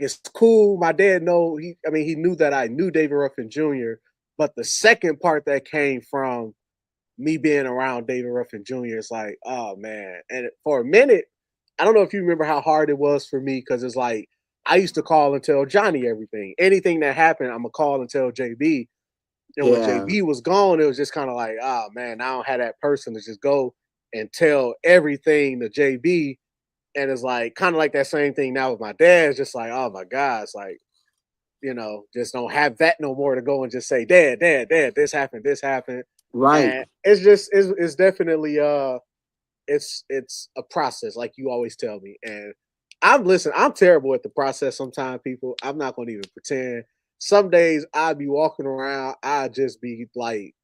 it's cool. My dad he knew that I knew David Ruffin Jr., but the second part that came from me being around David Ruffin Jr. is like, oh man. And for a minute, I don't know if you remember how hard it was for me because it's like I used to call and tell Johnny everything. Anything that happened, I'm gonna call and tell JB. And when yeah, JB was gone, it was just kind of like, oh man, I don't have that person to just go and tell everything to JB. And it's like kind of like that same thing now with my dad. It's just like, oh my God, it's like, just don't have that no more to go and just say, Dad, this happened. right. And it's definitely it's a process, like you always tell me. And I'm terrible at the process sometimes, people. I'm not gonna even pretend. Some days I'll be walking around, I'll just be like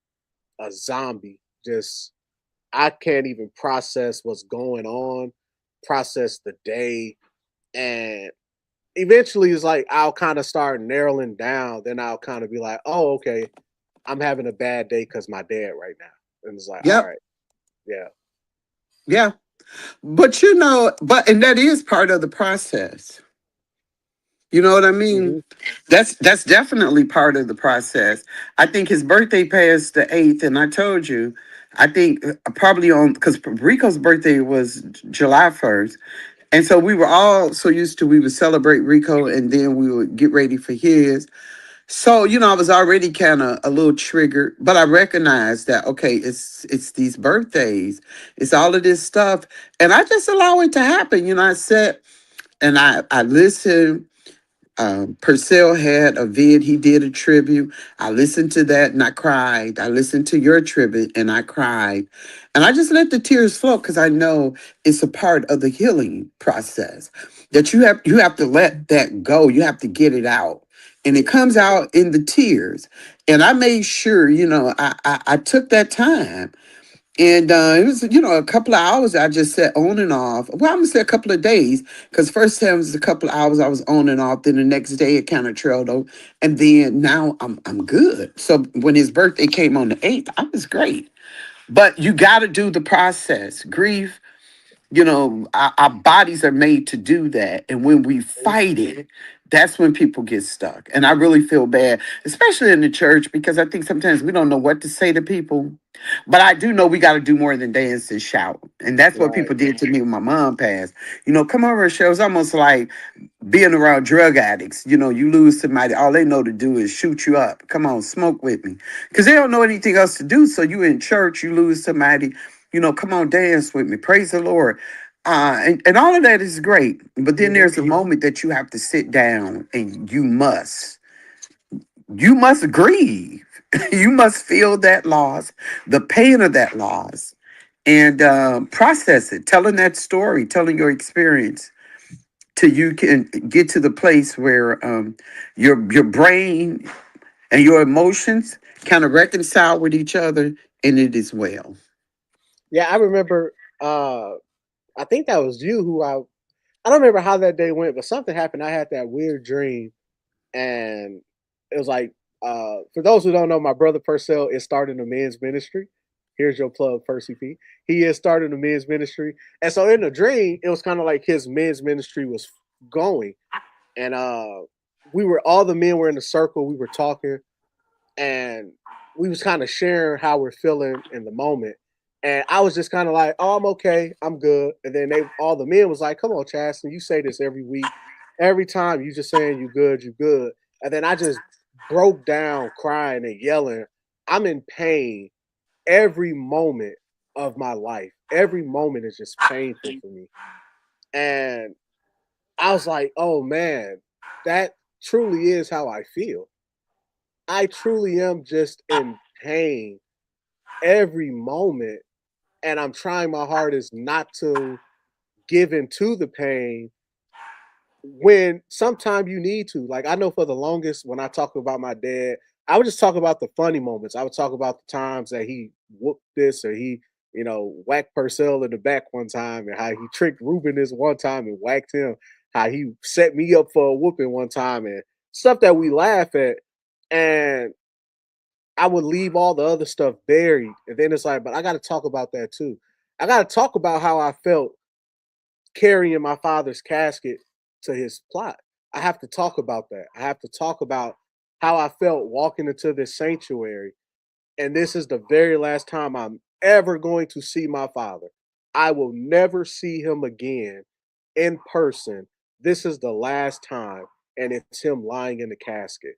a zombie. Just I can't even process what's going on, process the day. And eventually it's like I'll kind of start narrowing down. Then I'll kind of be like, oh, okay, I'm having a bad day because my dad right now. And it's like, all Yep, right, yeah. yeah. And that is part of the process. You know what I mean? Hmm. That's definitely part of the process. I think his birthday passed the 8th, and I told you, I think probably on because Rico's birthday was July 1st. And so we were all so used to we would celebrate Rico and then we would get ready for his. So, I was already kind of a little triggered, but I recognized that okay, it's these birthdays, it's all of this stuff. And I just allow it to happen. I sat and I listened. Purcell had a vid, he did a tribute. I listened to that and I cried. I listened to your tribute and I cried. And I just let the tears flow because I know it's a part of the healing process that you have to let that go. You have to get it out. And it comes out in the tears. And I made sure, I took that time and it was, a couple of hours I just sat on and off. Well, I'm gonna say a couple of days, because first time it was a couple of hours I was on and off. Then the next day it kind of trailed off. And then now I'm good. So when his birthday came on the 8th, I was great. But you gotta do the process. Grief, our bodies are made to do that. And when we fight it, that's when people get stuck. And I really feel bad, especially in the church, because I think sometimes we don't know what to say to people. But I do know we got to do more than dance and shout. And that's what Right. people did to me when my mom passed. Come over and show. It's almost like being around drug addicts. You lose somebody, all they know to do is shoot you up. Come on, smoke with me. Because they don't know anything else to do. So you in church, you lose somebody, come on, dance with me. Praise the Lord. And all of that is great. But then Hmm. there's a moment that you have to sit down and you must grieve. You must feel that loss, the pain of that loss, and process it, telling that story, telling your experience. till you can get to the place where your brain and your emotions kind of reconcile with each other, and it is well. Yeah, I remember. I think that was you who I don't remember how that day went, but something happened. I had that weird dream, and it was like, for those who don't know, my brother Purcell is starting a men's ministry. Here's your plug, Percy P. He is starting a men's ministry, and so in the dream, it was kind of like his men's ministry was going, and we were all the men were in a circle. We were talking, and we was kind of sharing how we're feeling in the moment. And I was just kind of like, "Oh, I'm okay, I'm good." And then all the men was like, "Come on, Chasten, you say this every week, every time you just saying you good, you good." And then I just broke down, crying and yelling. I'm in pain every moment of my life. Every moment is just painful for me. And I was like, "Oh man, that truly is how I feel. I truly am just in pain every moment, and I'm trying my hardest not to give into the pain when sometimes you need to. Like I know for the longest when I talk about my dad, I would just talk about the funny moments. I would talk about the times that he whooped this or he, whacked Purcell in the back one time and how he tricked Ruben this one time and whacked him, how he set me up for a whooping one time and stuff that we laugh at. And I would leave all the other stuff buried. And then it's like, but I got to talk about that too. I got to talk about how I felt carrying my father's casket to his plot. I have to talk about that. I have to talk about how I felt walking into this sanctuary. And this is the very last time I'm ever going to see my father. I will never see him again in person. This is the last time. And it's him lying in the casket.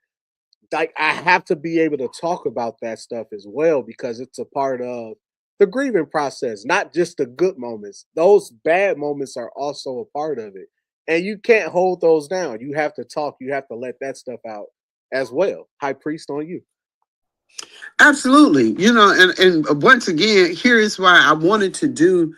Like I have to be able to talk about that stuff as well because it's a part of the grieving process, not just the good moments. Those bad moments are also a part of it. And you can't hold those down. You have to talk, you have to let that stuff out as well. High priest on you. Absolutely. And once again, here is why I wanted to do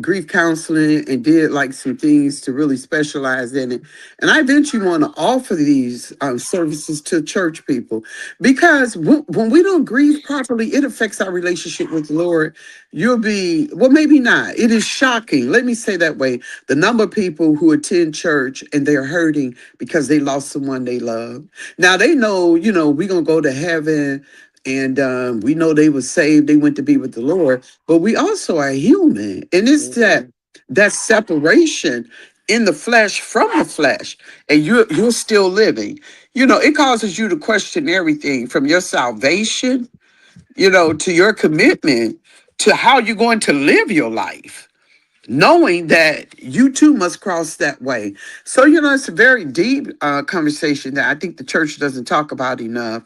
grief counseling and did like some things to really specialize in it. And I eventually want to offer these services to church people because when we don't grieve properly, it affects our relationship with the Lord. You'll be, well, maybe not. It is shocking. Let me say that way. The number of people who attend church and they're hurting because they lost someone they love. Now they know, we're going to go to heaven and we know they were saved, they went to be with the Lord, but we also are human, and it's that Mhm. that separation in the flesh from the flesh, and you're still living. It causes you to question everything from your salvation, to your commitment to how you're going to live your life, knowing that you too must cross that way. So, it's a very deep conversation that I think the church doesn't talk about enough.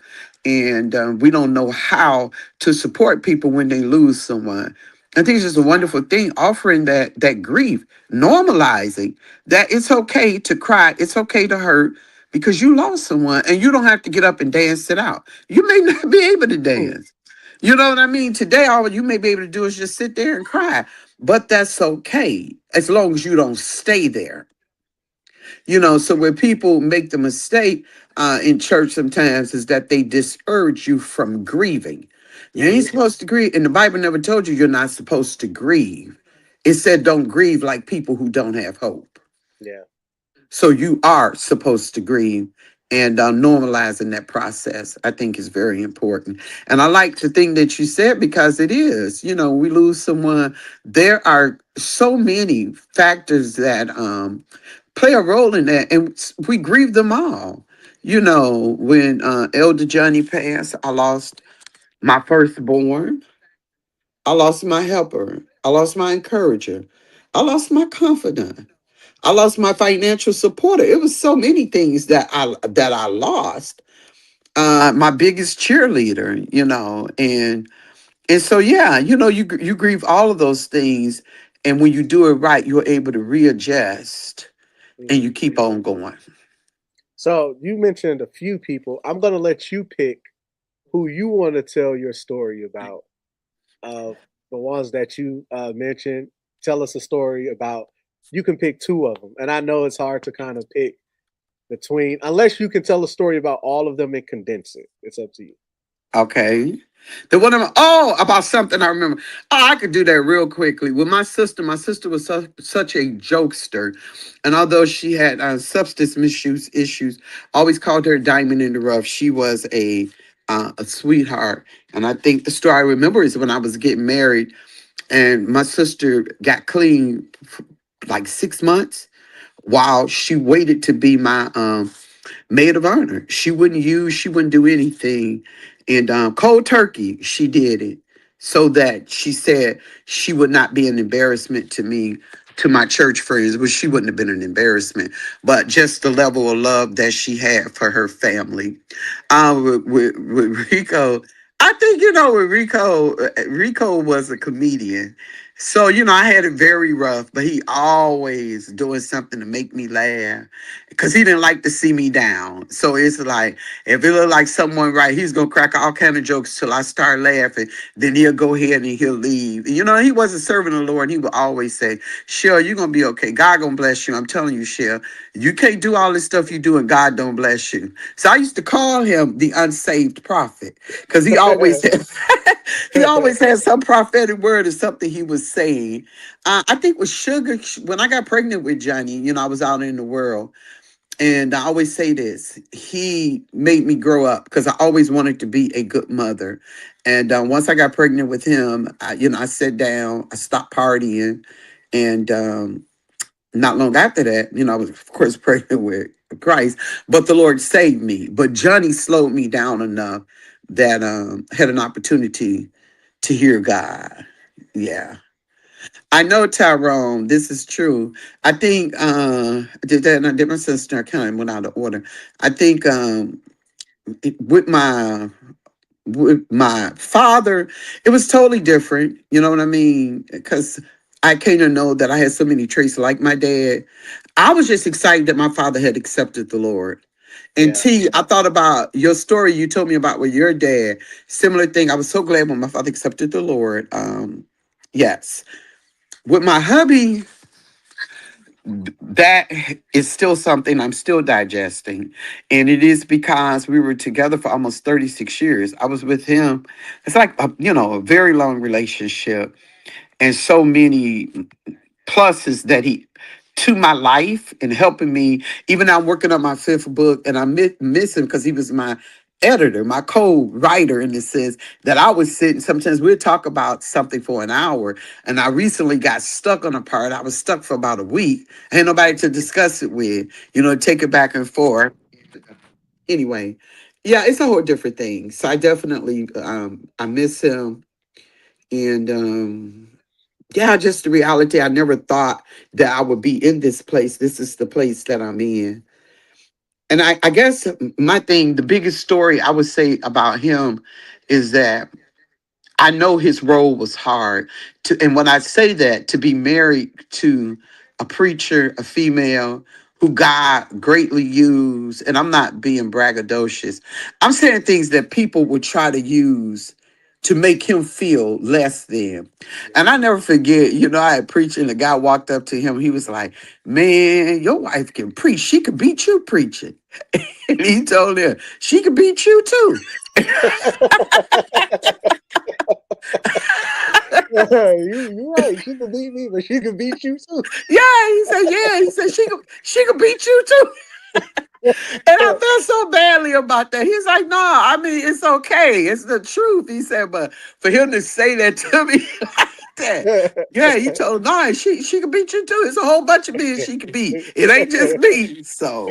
And we don't know how to support people when they lose someone. I think it's just a wonderful thing, offering that grief, normalizing that it's okay to cry, it's okay to hurt because you lost someone and you don't have to get up and dance it out. You may not be able to Mm. dance. You know what I mean? Today, all you may be able to do is just sit there and cry, but that's okay as long as you don't stay there. So where people make the mistake in church sometimes is that they discourage you from grieving. You ain't Mhm. supposed to grieve, and the Bible never told you you're not supposed to grieve. It said don't grieve like people who don't have hope. Yeah. So you are supposed to grieve, and normalizing that process, I think, is very important. And I like the thing that you said because it is, we lose someone. There are so many factors that play a role in that, and we grieve them all. When Elder Johnny passed, I lost my firstborn. I lost my helper. I lost my encourager. I lost my confidant. I lost my financial supporter. It was so many things that I lost. My biggest cheerleader, and so yeah, you grieve all of those things, and when you do it right, you're able to readjust and you Mhm. keep on going. So you mentioned a few people. I'm gonna let you pick who you want to tell your story about. Of the ones that you mentioned, tell us a story about you can pick two of them. And I know it's hard to kind of pick between, unless you can tell a story about all of them and condense it. It's up to you. Okay. The one about something I remember. Oh, I could do that real quickly. With my sister was such a jokester. And although she had substance misuse issues, I always called her diamond in the rough. She was a sweetheart. And I think the story I remember is when I was getting married and my sister got clean for like 6 months while she waited to be my maid of honor. She wouldn't do anything. And cold turkey, she did it so that she said she would not be an embarrassment to me, to my church friends, which she wouldn't have been an embarrassment, but just the level of love that she had for her family. With Rico, I think, with Rico was a comedian. So, I had it very rough, but he always doing something to make me laugh because he didn't like to see me down. So it's like, if it looked like someone right, he's going to crack all kind of jokes till I start laughing. Then he'll go ahead and he'll leave. He wasn't serving the Lord. He would always say, Shell, you're going to be okay. God going to bless you. I'm telling you, Shell, you can't do all this stuff you do and God don't bless you. So I used to call him the unsaved prophet because he always he always had some prophetic word or something he was saying. I think with Sugar, when I got pregnant with Johnny, I was out in the world. And I always say this, he made me grow up because I always wanted to be a good mother. And once I got pregnant with him, I sat down, I stopped partying. And not long after that, I was, of course, pregnant with Christ. But the Lord saved me. But Johnny slowed me down enough that I had an opportunity to hear God. Yeah. I know, Tyrone, this is true. I think did my sister kind of went out of order. I think with my father, it was totally different. You know what I mean? Because I came to know that I had so many traits like my dad. I was just excited that my father had accepted the Lord. And Yeah. T, I thought about your story you told me about with your dad. Similar thing. I was so glad when my father accepted the Lord. Yes. With my hubby, that is still something I'm still digesting. And it is because we were together for almost 36 years. I was with him. It's like, a very long relationship and so many pluses that he to my life and helping me. Even now I'm working on my fifth book and I miss him because he was my editor, my co-writer in this sense that I was sitting. Sometimes we'd talk about something for an hour. And I recently got stuck on a part. I was stuck for about a week. I had nobody to discuss it with, take it back and forth. Anyway, yeah, it's a whole different thing. So I definitely I miss him. And yeah, just the reality. I never thought that I would be in this place. This is the place that I'm in. And I guess my thing, the biggest story I would say about him is that I know his role was hard. And when I say that, to be married to a preacher, a female who God greatly used, and I'm not being braggadocious, I'm saying things that people would try to use to make him feel less than. And I never forget, I had preached and the guy walked up to him. He was like, man, your wife can preach. She could beat you preaching. And he told him, she could beat you too. You're right. She can beat me, but she can beat you too. Yeah. He said she could beat you too. And I felt so badly about that. He's like, no, I mean, it's okay. It's the truth. He said, but for him to say that to me like that, yeah, he told no, she could beat you too. It's a whole bunch of men she could beat. It ain't just me. So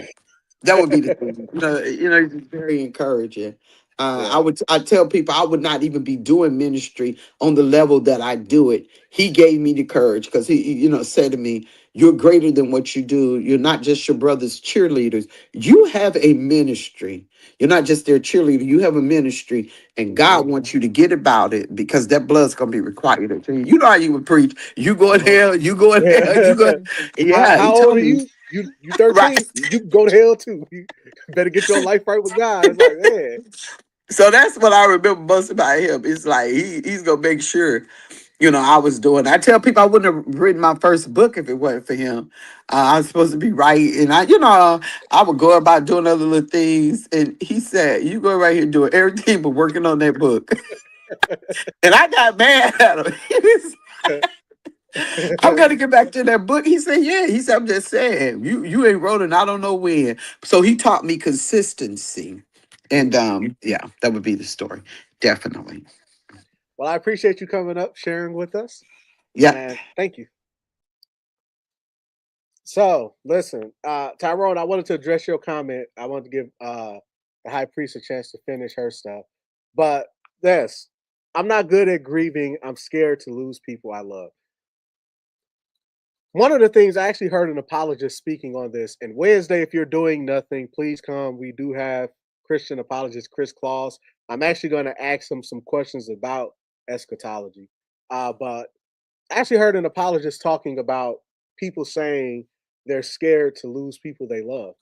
that would be the thing. It's very encouraging. I tell people I would not even be doing ministry on the level that I do it. He gave me the courage because he said to me, "You're greater than what you do. You're not just your brother's cheerleaders. You have a ministry. You're not just their cheerleader. You have a ministry, and God wants you to get about it because that blood's gonna be required. You know how you would preach. You go in hell. You go in hell. You go. Yeah. How old are you? You 13. Right. You can go to hell too. You better get your life right with God. It's like, man. So that's what I remember most about him. It's like he's gonna make sure, I was doing. I tell people I wouldn't have written my first book if it wasn't for him. I was supposed to be writing. I would go about doing other little things, and he said, "You go right here doing everything but working on that book." And I got mad at him. He was, I'm gonna get back to that book. He said, "Yeah." He said, "I'm just saying, you ain't wrote it. And I don't know when." So he taught me consistency, and yeah, that would be the story, definitely. Well, I appreciate you coming up, sharing with us, Yep. and thank you. So, listen, Tyrone, I wanted to address your comment. I wanted to give the high priest a chance to finish her stuff. But this, I'm not good at grieving. I'm scared to lose people I love. One of the things I actually heard an apologist speaking on this, and Wednesday, if you're doing nothing, please come. We do have Christian apologist Chris Claus. I'm actually going to ask him some questions about eschatology. But I actually heard an apologist talking about people saying they're scared to lose people they love.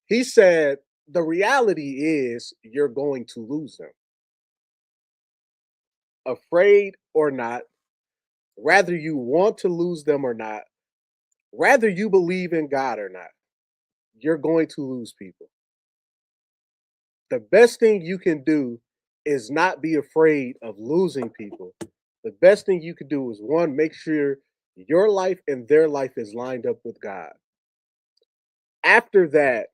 He said the reality is you're going to lose them. Afraid or not, whether you want to lose them or not, whether you believe in God or not, you're going to lose people. The best thing you can do is not be afraid of losing people. The best thing you can do is one, make sure your life and their life is lined up with God. After that,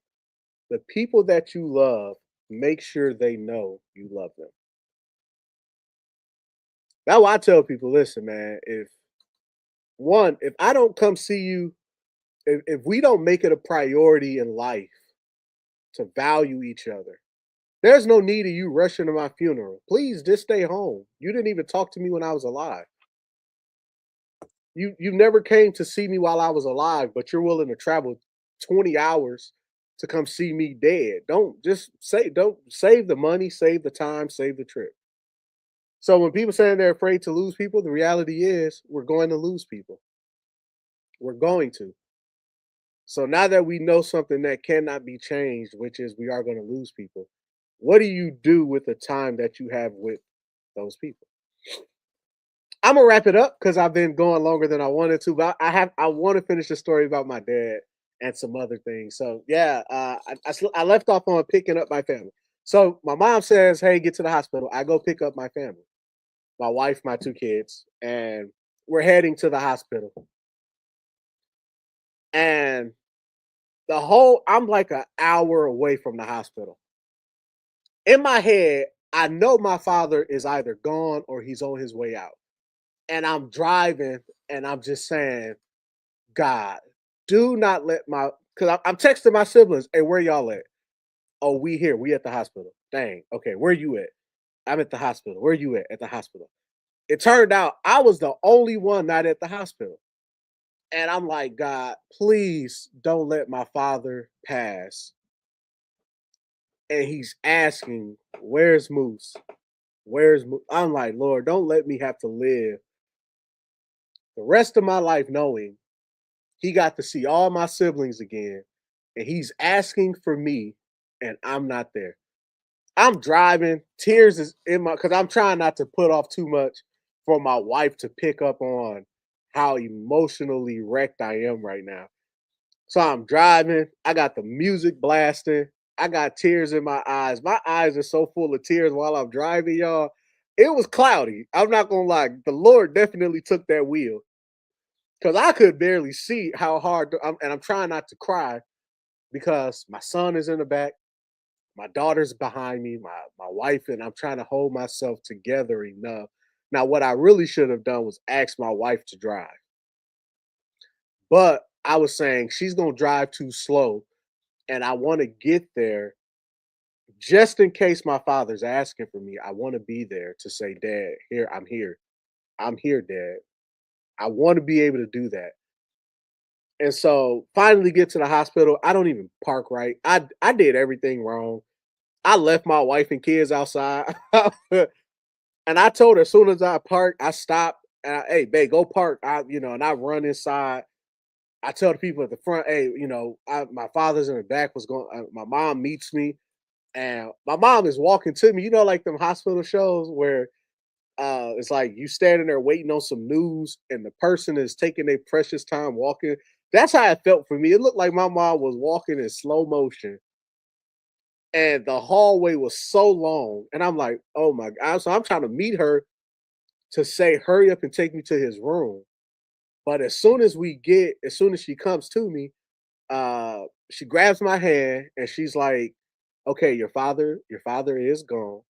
the people that you love, make sure they know you love them. Now I tell people, listen, man, if I don't come see you, if we don't make it a priority in life to value each other, there's no need of you rushing to my funeral. Please just stay home. You didn't even talk to me when I was alive. You never came to see me while I was alive, but you're willing to travel 20 hours to come see me dead. Don't save the money, save the time, save the trip. So when people saying they're afraid to lose people, the reality is we're going to lose people. We're going to. So now that we know something that cannot be changed, which is we are going to lose people, what do you do with the time that you have with those people? I'm gonna wrap it up because I've been going longer than I wanted to, but I want to finish the story about my dad and some other things. So yeah, I left off on picking up my family. So my mom says, "Hey, get to the hospital." I go pick up my family, my wife, my two kids, and we're heading to the hospital. And I'm like an hour away from the hospital. In my head, I know my father is either gone or he's on his way out. And I'm driving and I'm just saying, God, do not let because I'm texting my siblings, hey, where y'all at? Oh, we here. We at the hospital. Dang. Okay, where you at? I'm at the hospital. Where you at? At the hospital. It turned out I was the only one not at the hospital. And I'm like, God, please don't let my father pass. And he's asking, where's Moose? Where's Moose? I'm like, Lord, don't let me have to live the rest of my life knowing he got to see all my siblings again, and he's asking for me, and I'm not there. I'm driving, tears is in my because I'm trying not to put off too much for my wife to pick up on how emotionally wrecked I am right now. So I'm driving, I got the music blasting, I got tears in my eyes. My eyes are so full of tears while I'm driving, y'all. It was cloudy. I'm not gonna lie. The Lord definitely took that wheel because I could barely see how hard, and I'm trying not to cry because my son is in the back, my daughter's behind me, my wife, and I'm trying to hold myself together enough. Now, what I really should have done was ask my wife to drive, but I was saying she's gonna drive too slow, and I want to get there just in case my father's asking for me. I want to be there to say, Dad, here, I'm here. I'm here, Dad. I want to be able to do that. And so finally get to the hospital. I don't even park right. I did everything wrong. I left my wife and kids outside. And I told her as soon as I parked, I stopped and hey, babe, go park. And I run inside. I tell the people at the front, hey, my father's in the back was going, my mom meets me and my mom is walking to me, like them hospital shows where it's like you standing there waiting on some news, and the person is taking their precious time walking. That's how it felt for me. It looked like my mom was walking in slow motion, and the hallway was so long. And I'm like, oh my God. So I'm trying to meet her to say, hurry up and take me to his room. But as soon as she comes to me, she grabs my hand and she's like, okay, your father is gone.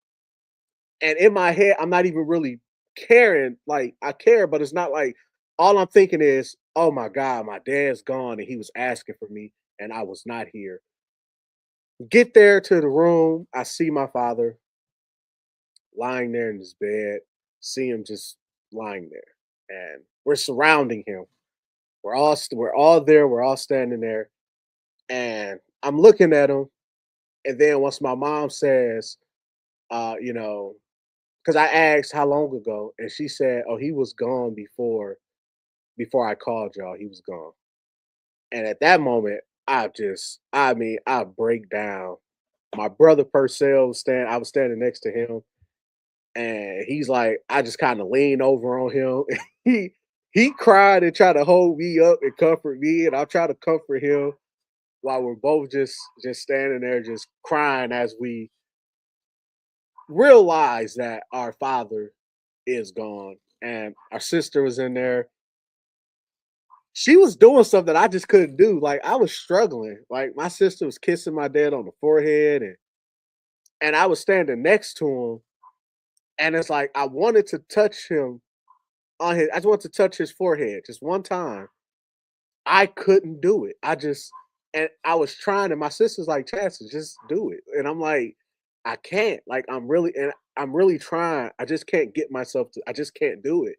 And in my head, I'm not even really caring. Like I care, but it's not like all I'm thinking is, oh my God, my dad's gone and he was asking for me and I was not here. Get there to the room. I see my father lying there in his bed, see him just lying there. And we're surrounding him. We're all there, we're all standing there. And I'm looking at him. And then once my mom says, you know, because I asked how long ago, and she said, "Oh, he was gone before I called y'all. He was gone." And at that moment, I break down. My brother Purcell I was standing next to him, and he's like, I just kind of leaned over on him. he he cried and tried to hold me up and comfort me, and I try to comfort him while we're both just standing there, just crying as we realize that our father is gone. And our sister was in there. She was doing something I just couldn't do. Like I was struggling. Like my sister was kissing my dad on the forehead, and I was standing next to him. And it's like I wanted to touch him I just wanted to touch his forehead just one time. I couldn't do it. And I was trying, and my sister's like, Chastity, just do it. And I'm like, I can't. Like I'm really trying. I just can't get myself I just can't do it.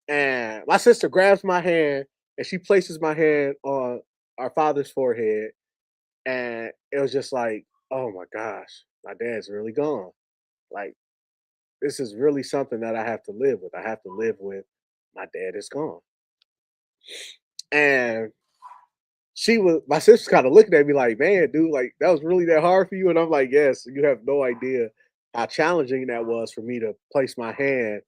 And my sister grabs my hand and she places my hand on our father's forehead. And it was just like, oh my gosh, my dad's really gone. Like, this is really something that I have to live with. I have to live with my dad is gone. And my sister's kind of looking at me like, man, dude, like that was really that hard for you. And I'm like, yes, you have no idea how challenging that was for me to place my hand.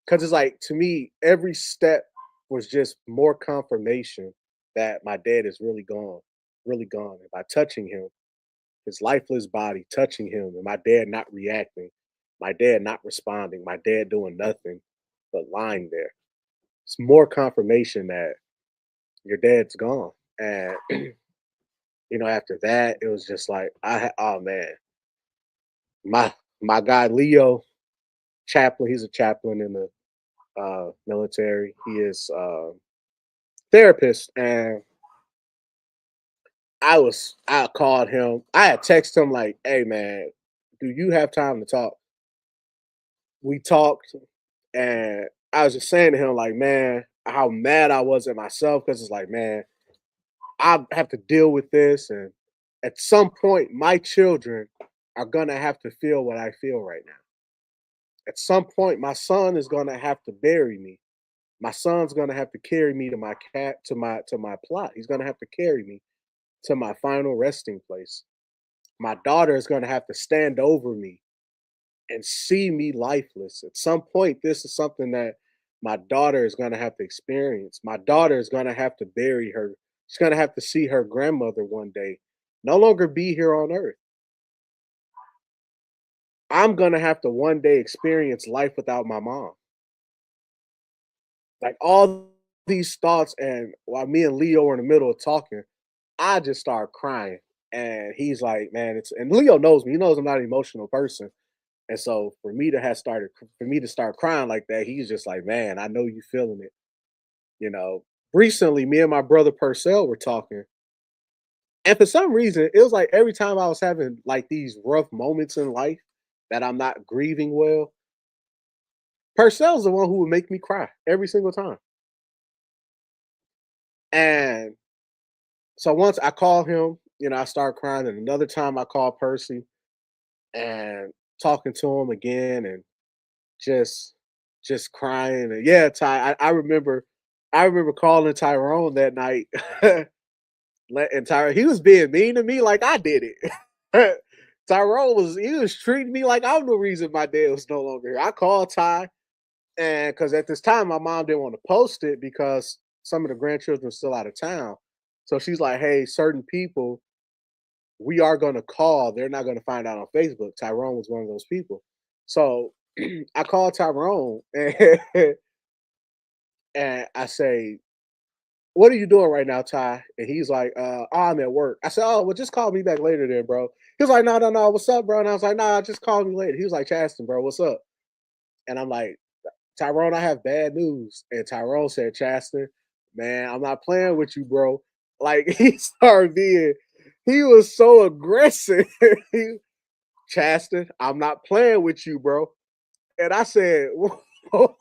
Cause it's like to me, every step was just more confirmation that my dad is really gone. And by touching him, his lifeless body, touching him, and my dad not reacting, my dad not responding, my dad doing nothing but lying there. It's more confirmation that your dad's gone. And after that, it was just like oh man, my guy Leo, chaplain. He's a chaplain in the military. He is therapist, and I called him. I had texted him like, "Hey man, do you have time to talk?" We talked, and I was just saying to him like, "Man, how mad I was at myself because it's like, man, I have to deal with this, and at some point, my children are gonna have to feel what I feel right now. At some point, my son is gonna have to bury me. My son's gonna have to carry me to my plot. He's gonna have to carry me to my final resting place. My daughter is gonna have to stand over me and see me lifeless. At some point, this is something that my daughter is gonna have to experience. My daughter is gonna have to bury her. She's gonna have to see her grandmother one day, no longer be here on earth. I'm gonna have to one day experience life without my mom. Like all these thoughts, and while me and Leo were in the middle of talking, I just started crying. And he's like, man, and Leo knows me. He knows I'm not an emotional person. And so for me to start crying like that, he's just like, man, I know you feeling it. You know, recently, me and my brother Purcell were talking. And for some reason, it was like every time I was having like these rough moments in life that I'm not grieving well, Purcell's the one who would make me cry every single time. And so once I called him, I started crying. And another time I called Percy and talking to him again and just crying. And yeah, Ty, I remember calling Tyrone that night. And Tyrone, he was being mean to me like I did it. Tyrone was treating me like I'm the reason my dad was no longer here. I called Ty, and because at this time my mom didn't want to post it because some of the grandchildren were still out of town. So she's like, "Hey, certain people we are going to call. They're not going to find out on Facebook." Tyrone was one of those people. So I called Tyrone and I say, "What are you doing right now, Ty?" And he's like, I'm at work." I said, "Oh, well, just call me back later then, bro." He was like, "No, no, no. What's up, bro?" And I was like, "Nah, just call me later." He was like, "Chasten, bro, what's up?" And I'm like, "Tyrone, I have bad news." And Tyrone said, "Chasten, man, I'm not playing with you, bro." Like he started being, he was so aggressive. "Chasten, I'm not playing with you, bro." And I said, "Whoa."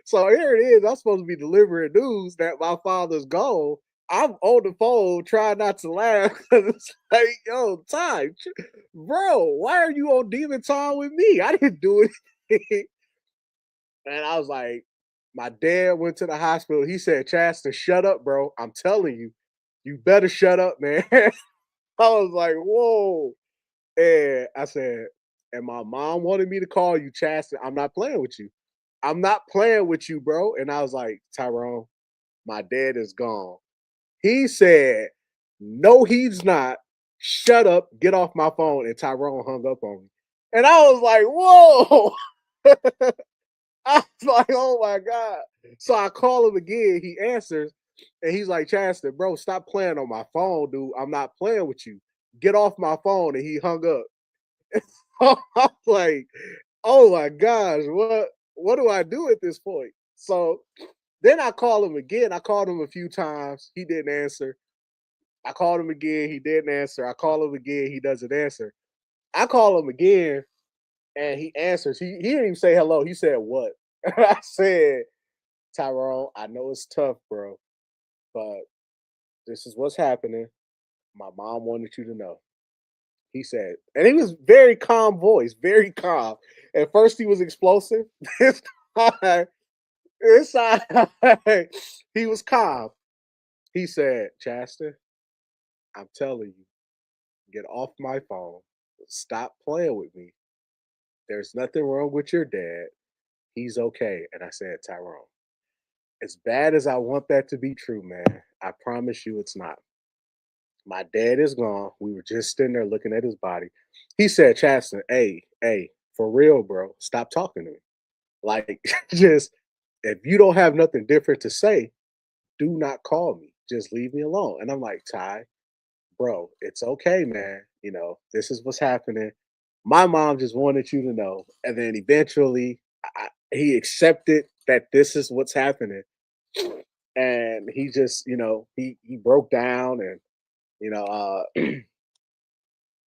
So here it is. I'm supposed to be delivering news that my father's gone. I'm on the phone trying not to laugh because it's like, yo, Ty, bro, why are you on demon time with me? I didn't do it. And I was like, my dad went to the hospital. He said, "Chasten, shut up, bro. I'm telling you, you better shut up, man." I was like, whoa. And I said, "And my mom wanted me to call you, Chasten. I'm not playing with you. I'm not playing with you, bro." And I was like, "Tyrone, my dad is gone." He said, "No, he's not. Shut up. Get off my phone." And Tyrone hung up on me. And I was like, whoa. I was like, oh my God. So I call him again. He answers and he's like, "Chasten, bro, stop playing on my phone, dude. I'm not playing with you. Get off my phone." And he hung up. I'm like, oh my gosh, what do I do at this point? So then I call him again. I called him a few times. He didn't answer. I called him again. He didn't answer. I call him again. He doesn't answer. I call him again and he answers. He didn't even say hello. He said, "What?" I said, "Tyrone, I know it's tough, bro, but this is what's happening. My mom wanted you to know." He said, and he was very calm voice, very calm. At first, he was explosive. This time, this time he was calm. He said, "Chasten, I'm telling you, get off my phone. Stop playing with me. There's nothing wrong with your dad. He's okay." And I said, "Tyrone, as bad as I want that to be true, man, I promise you it's not. My dad is gone. We were just sitting there looking at his body." He said, "Chasten, hey, for real, bro, stop talking to me. Like, just if you don't have nothing different to say, do not call me. Just leave me alone." And I'm like, "Ty, bro, it's okay, man. You know, this is what's happening. My mom just wanted you to know." And then eventually he accepted that this is what's happening. And he just, he broke down and, you know,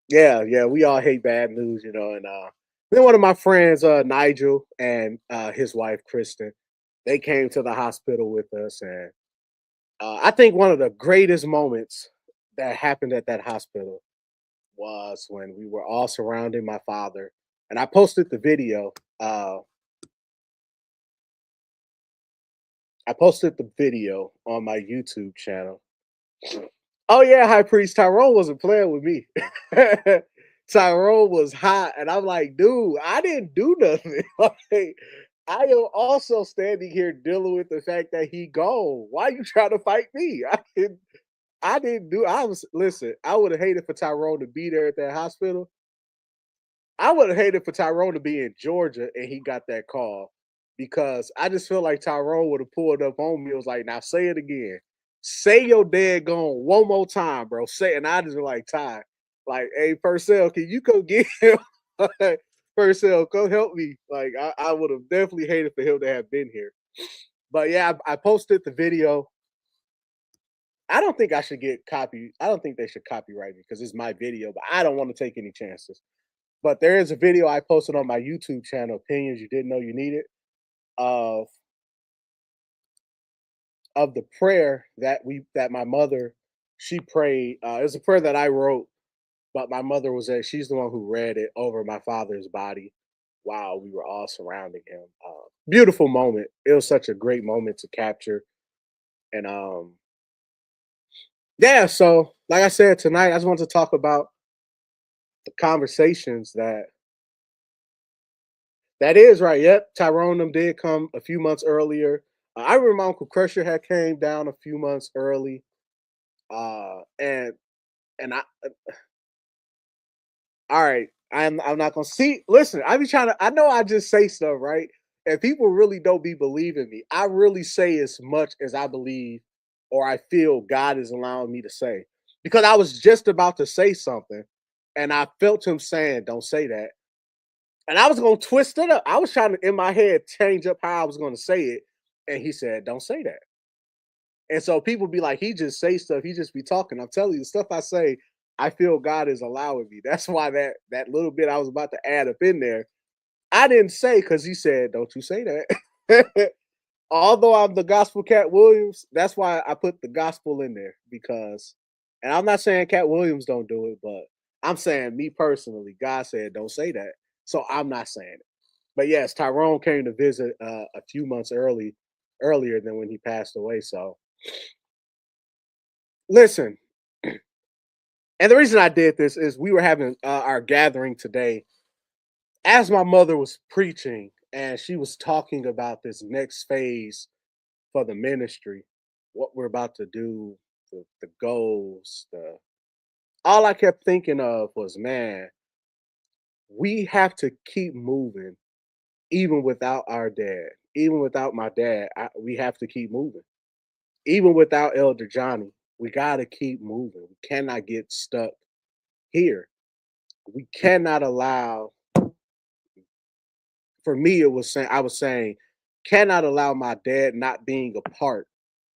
yeah, we all hate bad news, and then one of my friends, Nigel, and his wife Kristen, they came to the hospital with us, and I think one of the greatest moments that happened at that hospital was when we were all surrounding my father, and I posted the video. I posted the video on my YouTube channel. Oh yeah, High Priest Tyrone wasn't playing with me. Tyrone was hot, and I'm like, dude, I didn't do nothing. Like, I am also standing here dealing with the fact that he gone. Why you trying to fight me? I didn't do. I was listen. I would have hated for Tyrone to be there at that hospital. I would have hated for Tyrone to be in Georgia and he got that call because I just feel like Tyrone would have pulled up on me. It was like, "Now say it again. Say your dad gone one more time, bro. Say it." And I just was like, "Ty, like, hey, Purcell, can you come get him?" Purcell, come help me. Like, I would have definitely hated for him to have been here. But yeah, I posted the video. I don't think I should get copy. I don't think they should copyright me because it's my video, but I don't want to take any chances. But there is a video I posted on my YouTube channel, Opinions You Didn't Know You Needed, of the prayer that my mother she prayed. It was a prayer that I wrote, but my mother was there. She's the one who read it over my father's body while we were all surrounding him. Beautiful moment. It was such a great moment to capture. And yeah, so like I said tonight, I just want to talk about the conversations that is right. Yep, Tyrone them did come a few months earlier. I remember my Uncle Crusher had came down a few months early. And I all right, I'm not gonna see. Listen, I be trying to. I know I just say stuff right, and people really don't be believing me. I really say as much as I believe or I feel God is allowing me to say, because I was just about to say something, and I felt Him saying, "Don't say that," and I was gonna twist it up. I was trying to in my head change up how I was gonna say it, and He said, "Don't say that." And so people be like, he just say stuff, he just be talking. I'm telling you, the stuff I say, I feel God is allowing me. That's why that little bit I was about to add up in there, I didn't say because he said, "Don't you say that." Although I'm the gospel Cat Williams, that's why I put the gospel in there because, and I'm not saying Cat Williams don't do it, but I'm saying me personally, God said, "Don't say that." So I'm not saying it. But yes, Tyrone came to visit a few months earlier than when he passed away. So listen, and the reason I did this is we were having our gathering today as my mother was preaching, and she was talking about this next phase for the ministry, what we're about to do, the goals. All I kept thinking of was, man, we have to keep moving, even without our dad, even without my dad. We have to keep moving, even without Elder Johnny. We got to keep moving. We cannot get stuck here. We cannot allow, for me it was saying, I was saying, cannot allow my dad not being a part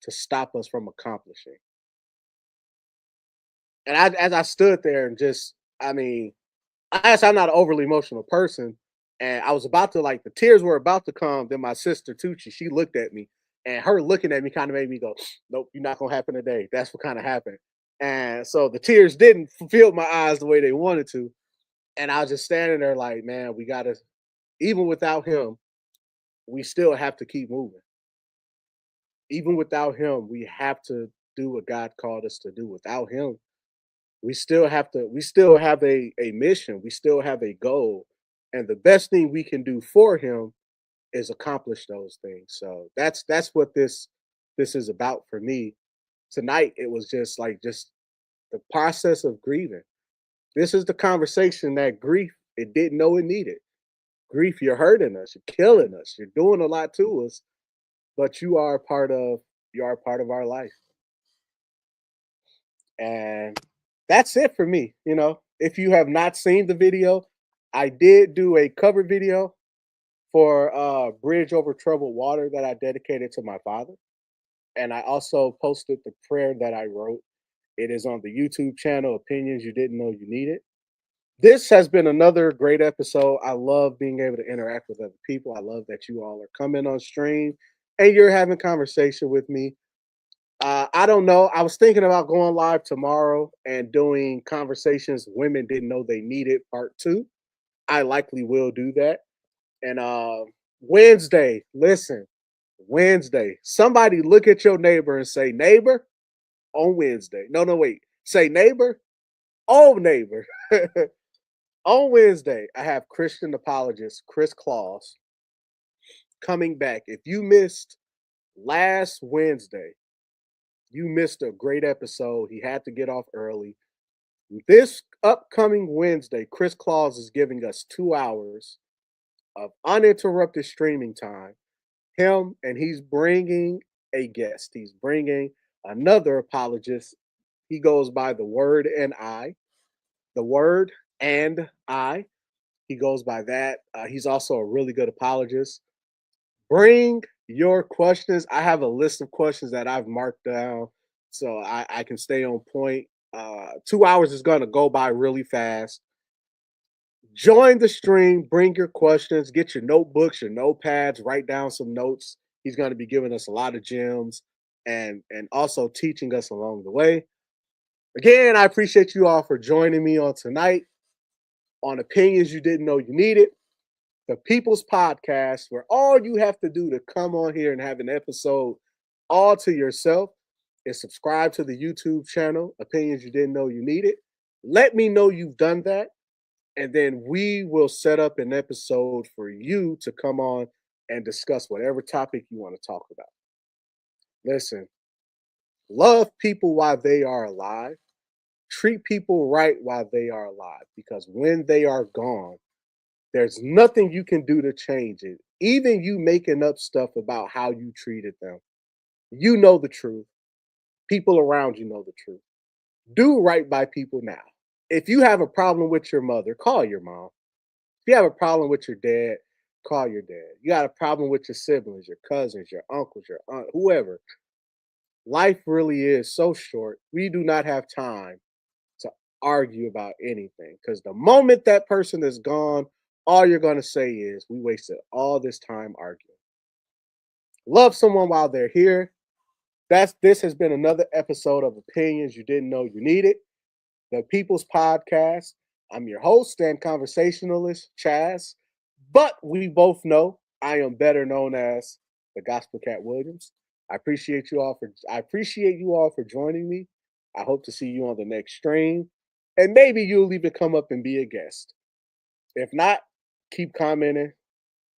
to stop us from accomplishing. And as I stood there and just, I mean, I'm not an overly emotional person, and I was about to, like, the tears were about to come. Then my sister Tucci, she looked at me, and her looking at me kind of made me go, "Nope, you're not gonna happen today." That's what kind of happened. And so the tears didn't fill my eyes the way they wanted to, and I was just standing there like, man, we gotta, even without him, we still have to keep moving. Even without him, we have to do what God called us to do. Without him, we still have a mission, we still have a goal. And the best thing we can do for him is accomplish those things. So that's what this is about for me. Tonight it was just like just the process of grieving. This is the conversation that grief it didn't know it needed. Grief, you're hurting us, you're killing us, you're doing a lot to us, but you are a part of our life. And that's it for me. If you have not seen the video, I did do a cover video for Bridge Over Troubled Water that I dedicated to my father. And I also posted the prayer that I wrote. It is on the YouTube channel, Opinions You Didn't Know You Needed. This has been another great episode. I love being able to interact with other people. I love that you all are coming on stream and you're having conversation with me. I don't know. I was thinking about going live tomorrow and doing conversations women didn't know they needed part two. I likely will do that. And Wednesday, listen, Wednesday, somebody look at your neighbor and say, "Neighbor," on Wednesday. No, no, wait. Say, "Neighbor," oh, neighbor. On Wednesday, I have Christian apologist Chris Claus coming back. If you missed last Wednesday, you missed a great episode. He had to get off early. This upcoming Wednesday, Chris Claus is giving us 2 hours of uninterrupted streaming time. Him, and he's bringing a guest. He's bringing another apologist. He goes by the Word and I. The Word and I. He goes by that. He's also a really good apologist. Bring your questions. I have a list of questions that I've marked down so I can stay on point. 2 hours is going to go by really fast. Join the stream, bring your questions, get your notebooks, your notepads, write down some notes. He's going to be giving us a lot of gems and also teaching us along the way. Again, I appreciate you all for joining me on tonight on Opinions You Didn't Know You Needed, the People's Podcast, where all you have to do to come on here and have an episode all to yourself is subscribe to the YouTube channel, Opinions You Didn't Know You Needed. Let me know you've done that. and then we will set up an episode for you to come on and discuss whatever topic you want to talk about. Listen, love people while they are alive. Treat people right while they are alive, because when they are gone, there's nothing you can do to change it. Even you making up stuff about how you treated them. You know the truth. People around you know the truth. Do right by people now. If you have a problem with your mother, call your mom. If you have a problem with your dad, call your dad. You got a problem with your siblings, your cousins, your uncles, your aunt, whoever. Life really is so short. We do not have time to argue about anything, because the moment that person is gone, all you're going to say is, we wasted all this time arguing. Love someone while they're here. This has been another episode of Opinions You Didn't Know You Needed, the People's Podcast. I'm your host and conversationalist, Chaz, but we both know I am better known as the Gospel Cat Williams. I appreciate you all for joining me. I hope to see you on the next stream, and maybe you'll even come up and be a guest. If not, keep commenting.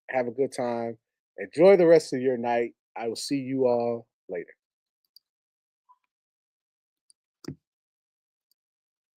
Have a good time. Enjoy the rest of your night. I will see you all later.